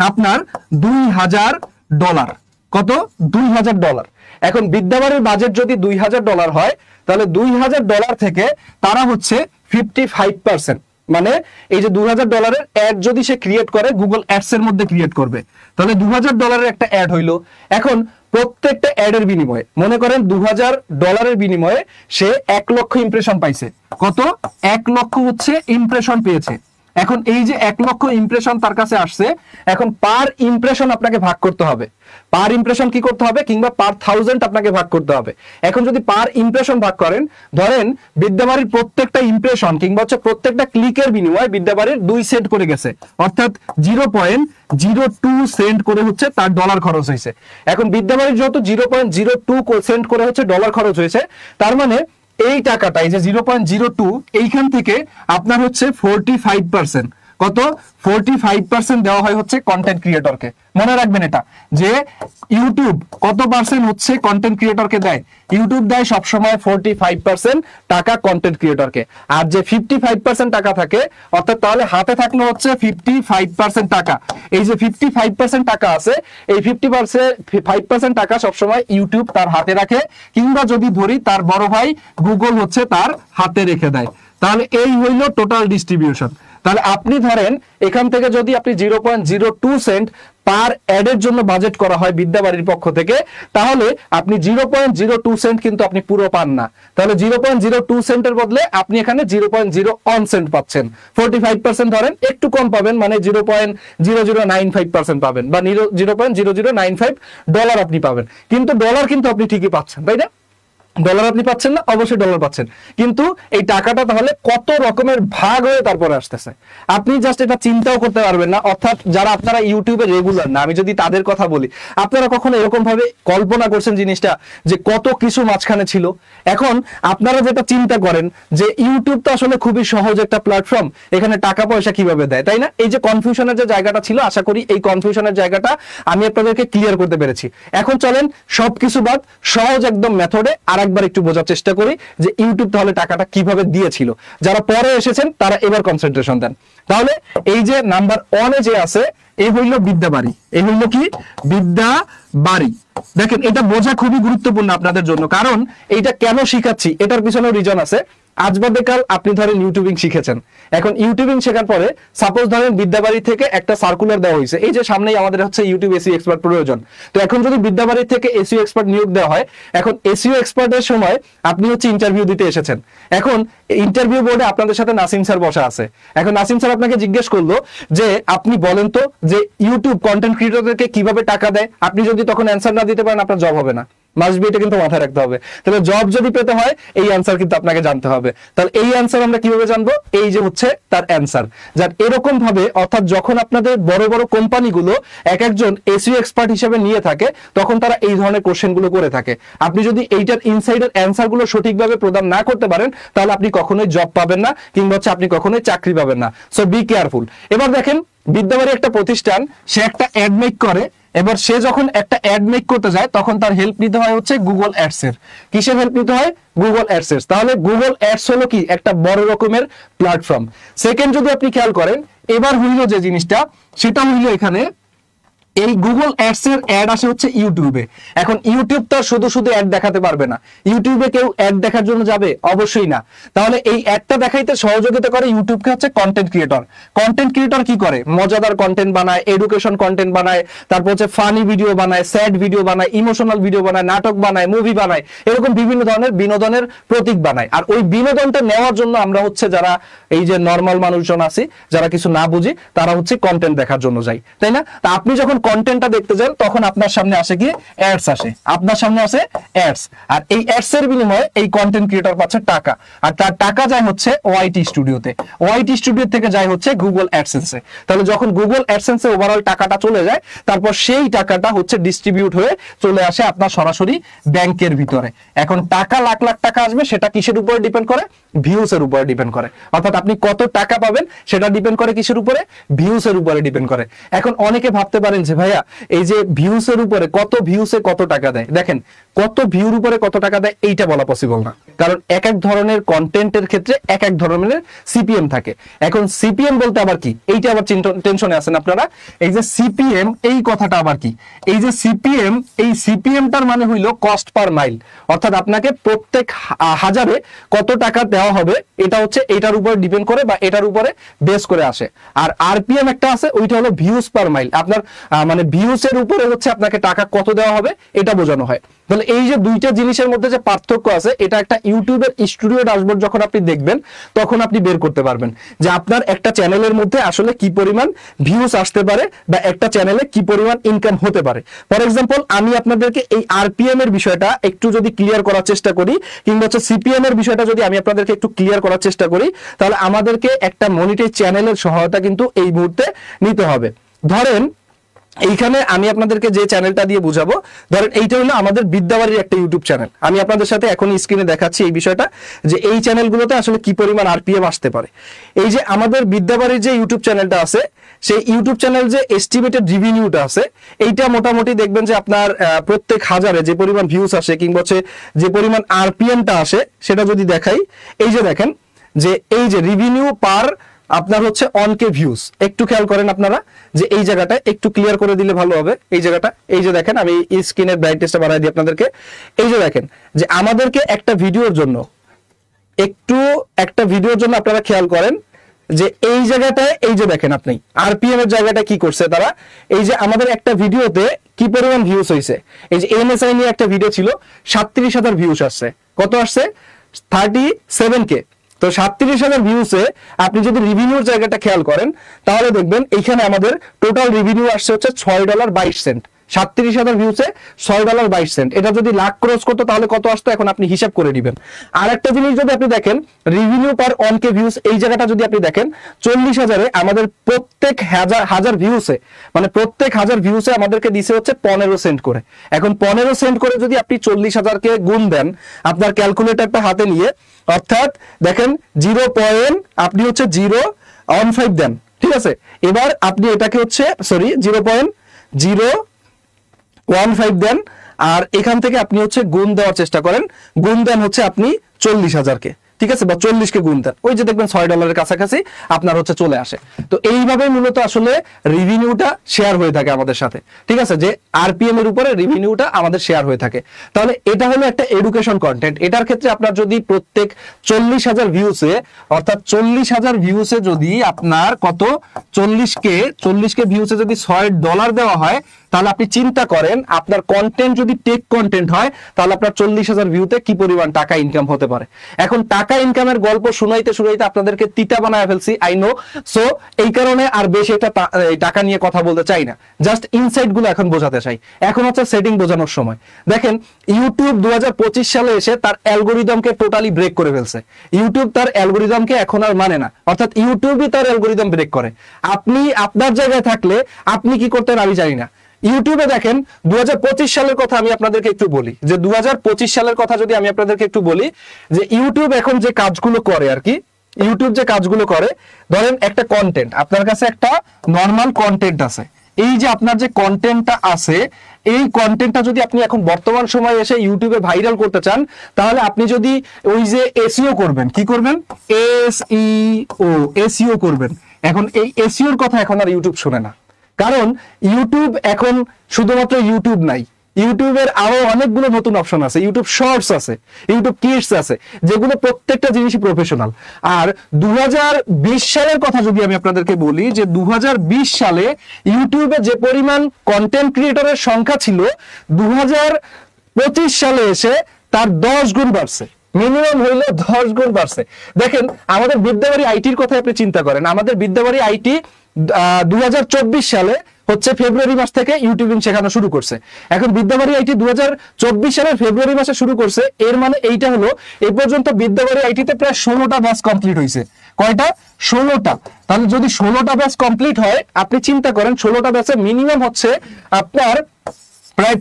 আপনার $2000। কত, $2000। এখন বিদ্যাবাড়ির বাজেট যদি $2000 হয়, তাহলে $2000 থেকে তারা হচ্ছে 55%, মানে এই যে $2000 অ্যাড যদি সে ক্রিয়েট করে গুগল অ্যাডস এর মধ্যে ক্রিয়েট করবে, তাহলে $2000 একটা অ্যাড হইলো। এখন প্রত্যেকটা অ্যাডের বিনিময়ে মনে করেন $2000 বিনিময়ে সে 1 লক্ষ ইমপ্রেশন পাইছে। কত, 1 লক্ষ হচ্ছে ইমপ্রেশন পেয়েছে। এখন এই যে 1 লক্ষ ইমপ্রেশন তার কাছে আসছে, এখন পার ইমপ্রেশন আপনাকে ভাগ করতে হবে, পার ইমপ্রেশন কি করতে হবে, কিংবা পার 1000 আপনাকে ভাগ করতে হবে। এখন যদি পার ইমপ্রেশন ভাগ করেন, ধরেন বিদ্যাবাড়ির প্রত্যেকটা ইমপ্রেশন কিংবা হচ্ছে প্রত্যেকটা ক্লিকের বিনিময়ে বিদ্যাবাড়ির 2 সেন্ট করে গেছে, অর্থাৎ 0.02 সেন্ট করে হচ্ছে তার ডলার খরচ হয়েছে। এখন বিদ্যাবাড়ির যেহেতু 0.02 সেন্ট করে হচ্ছে ডলার খরচ হয়েছে, তার মানে এই টাকাটা এই যে 0.02, এইখান থেকে আপনার হচ্ছে 45%, কত, 45% দেওয়া হয় হচ্ছে কন্টেন্ট ক্রিয়েটরকে। মনে রাখবেন এটা, যে ইউটিউব কত পার্সেন্ট হচ্ছে কন্টেন্ট ক্রিয়েটরকে দেয়, ইউটিউব দেয় সবসময় 45% টাকা কন্টেন্ট ক্রিয়েটরকে। আর যে 55% টাকা থাকে, অর্থাৎ তাহলে হাতে থাকলো হচ্ছে 55% টাকা। এই যে 55% টাকা আছে, এই 55% টাকা সবসময় ইউটিউব তার হাতে রাখে, কিংবা যদি ধরি তার বড় ভাই গুগল হচ্ছে তার হাতে রেখে দেয়। তাহলে এই হইল টোটাল ডিস্ট্রিবিউশন। তাহলে আপনি ধরেন এখান থেকে যদি আপনি 0.02 সেন্ট পার অ্যাডের জন্য বাজেট করা হয় বিদ্যাবাড়ির পক্ষ থেকে, তাহলে আপনি 0.02 সেন্ট কিন্তু আপনি পুরো পান না। তাহলে 0.02 সেন্টের বদলে আপনি এখানে 0.01 সেন্ট পাচ্ছেন। 45% ধরেন একটু কম পাবেন, মানে 0.0095% পাবেন, বা $0.0095 আপনি পাবেন, কিন্তু ডলার কিন্তু আপনি ঠিকই পাচ্ছেন, তাই না? ডলার আপনি পাচ্ছেন না, অবশ্যই ডলার পাচ্ছেন, কিন্তু এই টাকাটা তাহলে কত রকমের ভাগ হয়ে তারপরে আসতেছে আপনি জাস্ট এটা চিন্তাও করতে পারবেন না। অর্থাৎ যারা আপনারা ইউটিউবে রেগুলার না, আমি যদি তাদের কথা বলি, আপনারা কখনো এরকম ভাবে কল্পনা করছেন জিনিসটা যে কত কিছু মাঝখানে ছিল? এখন আপনারা যেটা চিন্তা করেন যে ইউটিউব তো আসলে খুবই সহজ একটা প্ল্যাটফর্ম, এখানে টাকা পয়সা কিভাবে দেয়, তাই না? এই যে কনফিউশনের যে জায়গাটা ছিল, আশা করি এই কনফিউশনের জায়গাটা আমি আপনাদেরকে ক্লিয়ার করতে পেরেছি। এখন চলেন সবকিছু বাদ সহজ একদম মেথডে আরেকবার একটু বোঝার চেষ্টা করি যে ইউটিউব তাহলে টাকাটা কিভাবে দিয়েছিল। যারা পরে এসেছেন তারা এবার কনসেন্ট্রেশন দেন। তাহলে এই যে নাম্বার 1 এ যে আছে, এই হইল বিদ্যাবাড়ি, এই হইল কি, বিদ্যাবাড়ি। দেখেন, এটা বোঝা খুবই গুরুত্বপূর্ণ আপনাদের জন্য, কারণ এইটা কেন শিখাচ্ছি এটার পিছনেও রিজন আছে। আজ বাদে কাল আপনি ধরেন ইউটিউবিং শিখেছেন, এখন ইউটিউবিং শেখার পরে সাপোজ ধরেন বিদ্যাবাড়ি থেকে একটা সার্কুলার দেওয়া হয়েছে, এই যে সামনেই আমাদের হচ্ছে ইউটিউব এসইও এক্সপার্ট প্রয়োজন, তো এখন যদি বিদ্যাবাড়ি থেকে এসইও এক্সপার্ট নিয়োগ দেওয়া হয়, এখন এসইও এক্সপার্টের সময় আপনি হচ্ছে ইন্টারভিউ দিতে এসেছেন, এখন ইন্টারভিউ বোর্ডে আপনাদের সাথে নাসিম স্যার বসা আছে। এখন নাসিম স্যার আপনাকে জিজ্ঞেস করলো যে আপনি বলেন তো যে ইউটিউব কন্টেন্ট ক্রিয়েটরদেরকে কিভাবে টাকা দেয়, আপনি যদি তখন অ্যান্সার না দিতে পারেন আপনার জব হবে না, মাস্ট বি, এটা কিন্তু মাথায় রাখতে হবে। তাহলে জব যদি পেতে হয় এই অ্যান্সার কিন্তু আপনাকে জানতে হবে। তাহলে এই অ্যান্সার আমরা কিভাবে জানবো? এই যে হচ্ছে তার অ্যান্সার। যার এরকম ভাবে, অর্থাৎ যখন আপনাদের বড় বড় কোম্পানিগুলো এক একজন এসইও এক্সপার্ট হিসেবে নিয়ে থাকে, তখন তারা এই ধরনের কোশ্চেনগুলো করে থাকে। আপনি যদি এইটার ইনসাইডের অ্যান্সারগুলো সঠিকভাবে প্রদান না করতে পারেন, তাহলে আপনি কখনোই জব পাবেন না, কিংবা হচ্ছে আপনি কখনোই চাকরি পাবেন না। So be careful. এবার দেখেন, বিদ্যাবাড়ি একটা প্রতিষ্ঠান, সে একটা অ্যাড মেক করে। এবার সে যখন একটা অ্যাড মেক করতে যায়, তখন তার হেল্প নিতে হয় হচ্ছে গুগল অ্যাডস এর। কিসের হেল্প নিতে হয়? গুগল অ্যাডস এর। তাহলে গুগল অ্যাডস হলো কি? একটা বড় রকমের প্ল্যাটফর্ম। সেকেন্ড, যদি আপনি খেয়াল করেন, এবার হইল যে জিনিসটা, সেটা হইল এখানে এই গুগল অ্যাডস এর অ্যাড আসে হচ্ছে ইউটিউবে। এখন ইউটিউব তো শুধু শুধু অ্যাড দেখাতে পারবে না। ইউটিউবে কেউ অ্যাড দেখার জন্য যাবে? অবশ্যই না। তাহলে এই অ্যাডটা দেখাইতে সহযোগিতা করে ইউটিউবকে হচ্ছে কন্টেন্ট ক্রিয়েটর। কন্টেন্ট ক্রিয়েটর কি করে? মজাদার কন্টেন্ট বানায়, এডুকেশন কন্টেন্ট বানায়, তারপর হচ্ছে ফানি ভিডিও বানায়, স্যাড ভিডিও বানায়, ইমোশনাল ভিডিও বানায়, নাটক বানায়, মুভি বানায়, এরকম বিভিন্ন ধরনের বিনোদনের প্রতীক বানায়। আর ওই বিনোদনটা নেওয়ার জন্য আমরা হচ্ছে যারা এই যে নর্মাল মানুষজন আছি, যারা কিছু না বুঝি, তারা হচ্ছে কন্টেন্ট দেখার জন্য যাই, তাই না? তা আপনি যখন কন্টেন্টটা দেখতে যান, তখন আপনার সামনে আসে কি? অ্যাডস আসে। আপনার সামনে আসে অ্যাডস। আর এই অ্যাডস এর বিনিময়ে এই কন্টেন্ট ক্রিয়েটর পাচ্ছে টাকা। আর তার টাকা যায় হচ্ছে ওআইটি স্টুডিওতে। ওআইটি স্টুডিও থেকে যায় হচ্ছে গুগল অ্যাডসেন্সে। তাহলে যখন গুগল অ্যাডসেন্সে ওভারঅল টাকাটা চলে যায়, তারপর সেই টাকাটা হচ্ছে ডিস্ট্রিবিউট হয়ে চলে আসে আপনার সরাসরি ব্যাংকের ভিতরে। এখন টাকা লাখ লাখ টাকা আসবে, সেটা কিসের উপরে ডিপেন্ড করে? ভিউস এর উপরে ডিপেন্ড করে। অর্থাৎ আপনি কত টাকা পাবেন সেটা ডিপেন্ড করে কিসের উপরে? ভিউস এর উপরে ডিপেন্ড করে। এখন অনেকে ভাবতে পারেন যে ভাইয়া, এই যে ভিউস এর উপরে, কত ভিউসে কত টাকা দেয়? দেখেন, কত ভিউর উপরে কত টাকা দেয় এইটা বলা পসিবল না, কারণ এক এক ধরনের কন্টেন্টের ক্ষেত্রে এক এক ধরনের সিপিএম থাকে। এখন সিপিএম বলতে আবার কি? এইটা আবার টেনশনে আছেন আপনারা। এই যে সিপিএম, এই কথাটা আবার কি? এই যে সিপিএম, এই সিপিএমটার মানে হইল কস্ট পার মাইল। অর্থাৎ আপনাকে প্রত্যেক হাজারে কত টাকা দেওয়া হবে, এটা হচ্ছে এটার উপরে ডিপেন্ড করে বা এটার উপরে বেস করে আসে। আর আরপিএম একটা আছে, ওইটা হলো ভিউজ পার মাইল। আপনার মানে ভিউজ এর উপরে হচ্ছে আপনাকে টাকা কত দেওয়া হবে এটা বোঝানো হয়। তাহলে এই যে দুইটা জিনিসের মধ্যে যে পার্থক্য আছে, এটা একটা ইউটিউবের স্টুডিও ড্যাশবোর্ড যখন আপনি দেখবেন, তখন আপনি বের করতে পারবেন যে আপনার একটা চ্যানেলের মধ্যে আসলে কি পরিমাণ ভিউজ আসতে পারে বা একটা চ্যানেলে কি পরিমাণ ইনকাম হতে পারে। ফর এক্সাম্পল, আমি আপনাদেরকে এই আরপিএম এর বিষয়টা একটু যদি ক্লিয়ার করার চেষ্টা করি, কিংবা হচ্ছে সিপিএম এর বিষয়টা যদি আমি আপনাদেরকে একটু ক্লিয়ার করার চেষ্টা করি, তাহলে আমাদেরকে একটা মনিটাইজ চ্যানেলের সহায়তা কিন্তু এই মুহূর্তে নিতে হবে। ধরেন এইখানে আমি আপনাদেরকে যে চ্যানেলটা দিয়ে বুঝাবো, ধরেন এইটা হলো আমাদের বিদ্যাবাড়ির একটা ইউটিউব চ্যানেল। আমি আপনাদের সাথে এখন স্ক্রিনে দেখাচ্ছি এই বিষয়টা, যে এই চ্যানেলগুলোতে আসলে কি পরিমাণ আরপিএম আসতে পারে। এই যে আমাদের বিদ্যাবাড়ির যে ইউটিউব চ্যানেলটা আছে, সেই ইউটিউব চ্যানেল যে এস্টিমেটেড রেভিনিউটা আছে, এইটা মোটামুটি দেখবেন যে আপনার প্রত্যেক হাজারে যে পরিমাণ ভিউজ আসে, কিংবা হচ্ছে যে পরিমাণ আরপিএমটা আসে, সেটা যদি দেখাই, এই যে দেখেন যে এই যে রেভিনিউ পার আপনার হচ্ছে অনকে ভিউজ, একটু খেয়াল করেন আপনারা, যে এই জায়গাটা একটু ক্লিয়ার করে দিলে ভালো হবে। এই জায়গাটা, এই যে দেখেন, আমি স্ক্রিনের ব্রাইটনেসটা বাড়াই দিই আপনাদেরকে। এই যে দেখেন যে আমাদেরকে একটা ভিডিওর জন্য আপনারা খেয়াল করেন যে এই জায়গাটায়, এই যে দেখেন আপনি আরপিএম এর জায়গাটা কি করছে তারা, এই যে আমাদের একটা ভিডিওতে কি পরিমাণ ভিউজ হয়েছে। এই যে এনএসআই নিয়ে একটা ভিডিও ছিল, 37,000 ভিউজ আসছে। কত আসছে? 37K। তো 37,000 ভিউসে আপনি যদি রিভিনিউর জায়গাটা খেয়াল করেন, তাহলে দেখবেন এইখানে আমাদের টোটাল রিভিনিউ আসছে হচ্ছে $6.22। 37,000 ভিউসে $6.22। এটা যদি লাখ ক্রস করতো তাহলে কত আসতো, এখন আপনি হিসাব করে দিবেন। আর একটা জিনিস যদি আপনি দেখেন, রিভিনিউ পার অনকে ভিউস, এই জায়গাটা যদি আপনি দেখেন, 40,000-এ আমাদের প্রত্যেক হাজার ভিউসে, মানে প্রত্যেক হাজার ভিউসে আমাদেরকে দিছে হচ্ছে 15 সেন্ট করে। এখন 15 সেন্ট করে যদি আপনি 40,000-কে গুণ দেন আপনার ক্যালকুলেটরটা হাতে নিয়ে, অর্থাৎ দেখেন 0.015 দেন, ঠিক আছে? এবার আপনি এটাকে হচ্ছে 0.015 দেন, আর এখান থেকে আপনি হচ্ছে গুণ দেওয়ার চেষ্টা করেন। গুণ দেন হচ্ছে আপনি 40,000-কে, ঠিক আছে, বা 40-কে গুণ দেন, ওই যে দেখবেন $6 কাছাকাছি আপনার হচ্ছে চলে আসে। তো এইভাবে মূলত আসলে রেভিনিউটা শেয়ার হয়ে থাকে আমাদের সাথে, ঠিক আছে, যে আরপিএম এর উপরে রেভিনিউটা আমাদের শেয়ার হয়ে থাকে। তাহলে এটা হলো একটা এডুকেশন কন্টেন্ট। এটার ক্ষেত্রে আপনার যদি প্রত্যেক 40,000 ভিউসে, অর্থাৎ 40,000 ভিউসে যদি আপনার কত 40K ভিউসে যদি $6 দেওয়া হয়, তাহলে আপনি চিন্তা করেন আপনার কন্টেন্ট যদি টেক কন্টেন্ট হয়, তাহলে আপনার 40,000 ভিউতে কি পরিমাণ টাকা ইনকাম হতে পারে। এখন টাকা টাকা ইনকামের গল্প শুনাইতে শুনাইতে আপনাদেরকে তিতা বানায় ফেলছি, আই নো। সো এই কারণে আর বেশি একটা টাকা নিয়ে কথা বলতে চাই না, জাস্ট ইনসাইট গুলো এখন বোঝাতে চাই। এখন হচ্ছে সেটিং বোঝানোর সময়। দেখেন ইউটিউব 2025 সালে এসে তার অ্যালগোরিদমকে টোটালি ব্রেক করে ফেলছে। ইউটিউব তার অ্যালগোরিদমকে এখন আর মানে না, অর্থাৎ ইউটিউবই তার অ্যালগোরিদম ব্রেক করে। আপনি আপনার জায়গায় থাকলে আপনি কি করতেন আমি জানি না। ইউটিউবে দেখেন 2025 সালের কথা আমি আপনাদেরকে একটু বলি, যে 2025 সালের কথা যদি আমি আপনাদেরকে একটু বলি, যে ইউটিউব এখন যে কাজগুলো করে আর কি, ইউটিউব যে কাজগুলো করে, ধরেন একটা কন্টেন্ট, আপনার কাছে একটা নর্মাল কন্টেন্ট আছে, এই যে আপনার যে কন্টেন্টটা আছে, এই কন্টেন্টটা যদি আপনি এখন বর্তমান সময়ে এসে ইউটিউবে ভাইরাল করতে চান, তাহলে আপনি যদি ওই যে এসইও করবেন, কি করবেন, এসইও করবেন। এখন এই এসইওর কথা এখন আর ইউটিউব শুনে না, কারণ ইউটিউব এখন শুধুমাত্র ইউটিউব নাই, ইউটিউবের আরো অনেকগুলো নতুন অপশন আছে, ইউটিউব শর্টস আছে, ইউটিউব কিডস আছে, যেগুলো প্রত্যেকটা জিনিসই প্রফেশনাল। আর 2020 সালের কথা যদি আমি আপনাদেরকে বলি, যে 2020 সালে ইউটিউবে যে পরিমাণ কন্টেন্ট ক্রিয়েটরের সংখ্যা ছিল, 2025 সালে এসে তার 10 গুণ বাড়ছে, মিনিমাম হইলে 10 গুণ বাড়ছে। দেখেন আমাদের বিদ্যাবাড়ি আইটির কথা আপনি চিন্তা করেন, আমাদের বিদ্যাবাড়ি আইটি 2024 সালে হচ্ছে ফেব্রুয়ারি মাস থেকে ইউটিউবিং শেখানো শুরু করছে। এখন বিদ্যাবাড়ি আইটি 2024 সালের ফেব্রুয়ারি মাসে শুরু করছে, এর মানে এইটা হলো এই পর্যন্ত বিদ্যাবাড়ি আইটিতে প্রায় 16টা ব্যাচ কমপ্লিট হয়েছে। কয়টা? 16টা। তাহলে যদি 16টা ব্যাচ কমপ্লিট হয়, আপনি চিন্তা করেন 16টা ব্যাচে মিনিমাম হচ্ছে আপনার প্রায়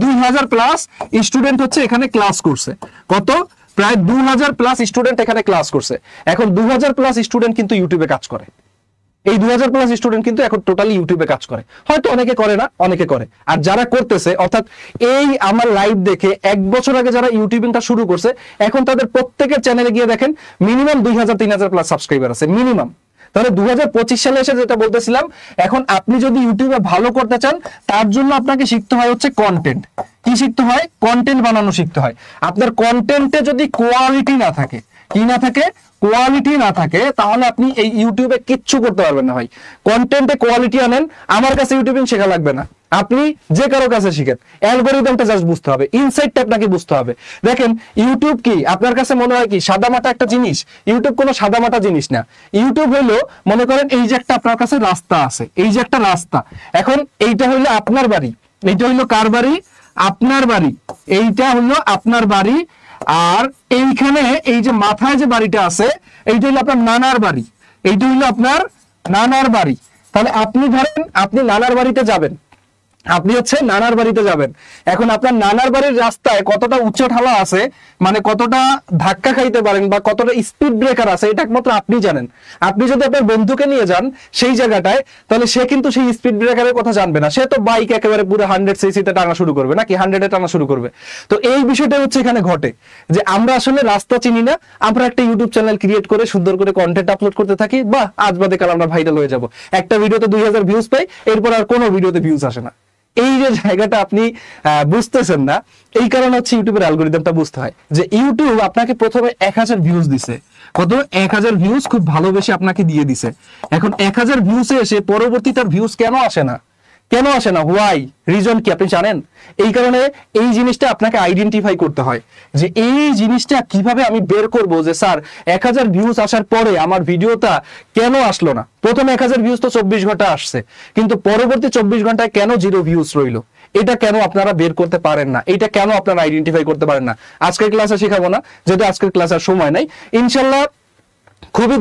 2000 প্লাস স্টুডেন্ট হচ্ছে এখানে ক্লাস করছে। কত? প্রায় 2000 প্লাস স্টুডেন্ট এখানে ক্লাস করছে। এখন 2000 প্লাস স্টুডেন্ট কিন্তু ইউটিউবে কাজ করে, এই 2000 প্লাস স্টুডেন্ট কিন্তু এখন টোটালি ইউটিউবে কাজ করে। হয়তো অনেকে করে না, অনেকে করে। আর যারা করতেছে, অর্থাৎ এই আমার লাইভ দেখে 1 বছর আগে যারা ইউটিউবিংটা শুরু করছে, এখন তাদের প্রত্যেকের চ্যানেলে গিয়ে দেখেন মিনিমাম 2000-3000 প্লাস সাবস্ক্রাইবার আছে, মিনিমাম। তাহলে 2025 সালে এসে যেটা বলতেছিলাম, এখন আপনি যদি ইউটিউবে ভালো করতে চান, তার জন্য আপনাকে শিখতে হয় হচ্ছে কন্টেন্ট। কি শিখতে হয়? কন্টেন্ট বানানো শিখতে হয়। আপনার কন্টেন্টে যদি কোয়ালিটি না থাকে, কি না থাকে, কোয়ালিটি না থাকে, তাহলে আপনি এই ইউটিউবে কিচ্ছু করতে পারবেন না ভাই। কন্টেন্টে কোয়ালিটি আনেন, আমার কাছে ইউটিউবিং শেখা লাগবে না, আপনি যে কারো কাছে শিখেন, অ্যালগোরিদমটা জাস্ট বুঝতে হবে, ইনসাইটটা আপনাকে বুঝতে হবে। দেখেন ইউটিউব কি আপনার কাছে মনে হয় কি সাদামাটা একটা জিনিস? ইউটিউব কোনো সাদামাটা জিনিস না। ইউটিউব হইলো, মনে করেন এই যে একটা আপনার কাছে রাস্তা আছে, এই যে একটা রাস্তা, এখন এইটা হইলো আপনার বাড়ি, এইটা হইলো কার বাড়ি? আপনার বাড়ি। এইটা হইলো আপনার বাড়ি, আর এইখানে এই যে মাথায় যে বাড়িটা আছে, এইটা হইলো আপনার নানার বাড়ি, এইটা হইলো আপনার নানার বাড়ি। তাহলে আপনি ধরেন আপনি নানার বাড়িতে যাবেন, আপনি হচ্ছে নানার বাড়িতে যাবেন। এখন আপনার নানার বাড়ির রাস্তায় কতটা উচ্চ ঢালা আছে, মানে কতটা ধাক্কা খাইতে পারেন বা কতটা স্পিড ব্রেকার আছে, এটা একমাত্র আপনি জানেন। আপনি যদি আপনার বন্ধুকে নিয়ে যান সেই জায়গাটায়, তাহলে সে কিন্তু সেই স্পিড ব্রেকারের কথা জানবে না, সে তো বাইক একেবারে পুরো 100 সিসিতে টানা শুরু করবে, নাকি 100-এ টানা শুরু করবে। তো এই বিষয়টা হচ্ছে এখানে ঘটে, যে আমরা আসলে রাস্তা চিনি না, আমরা একটা ইউটিউব চ্যানেল ক্রিয়েট করে সুন্দর করে কন্টেন্ট আপলোড করতে থাকি, বা আজ বাদে কাল আমরা ভাইরাল হয়ে যাব, একটা ভিডিওতে 2000 ভিউজ পাই, এরপর আর কোনো ভিডিওতে ভিউজ আসে না। এই যে জায়গাটা আপনি বুঝতেছেন না, এই কারণে হচ্ছে ইউটিউবের অ্যালগোরিদমটা বুঝতে হয়, যে ইউটিউব আপনাকে প্রথমে 1000 ভিউজ দিছে, কত? 1000 ভিউজ খুব ভালোবেসে আপনাকে দিয়ে দিছে। এখন 1000 ভিউজে এসে পরবর্তী তার ভিউজ কেন আসে না? কেন আসে না? হোয়াই? রিজন কি আপনি জানেন? এই কারণে এই জিনিসটা আপনাকে আইডেন্টিফাই করতে হয়, যে এই জিনিসটা কিভাবে আমি বের করব, যে স্যার 1000 ভিউজ আসার পরে আমার ভিডিওটা কেন আসলো না? প্রথমে 1000 ভিউজ তো 24 ঘন্টা আসছে, কিন্তু পরবর্তী 24 ঘন্টায় কেন 0 ভিউজ রইলো? এটা কেন আপনারা বের করতে পারেন না? এটা কেন আপনারা আইডেন্টিফাই করতে পারেন না? আজকের ক্লাসে শেখাবো না, যেহেতু আজকের ক্লাসে আর সময় নাই। ইনশাল্লাহ খুবই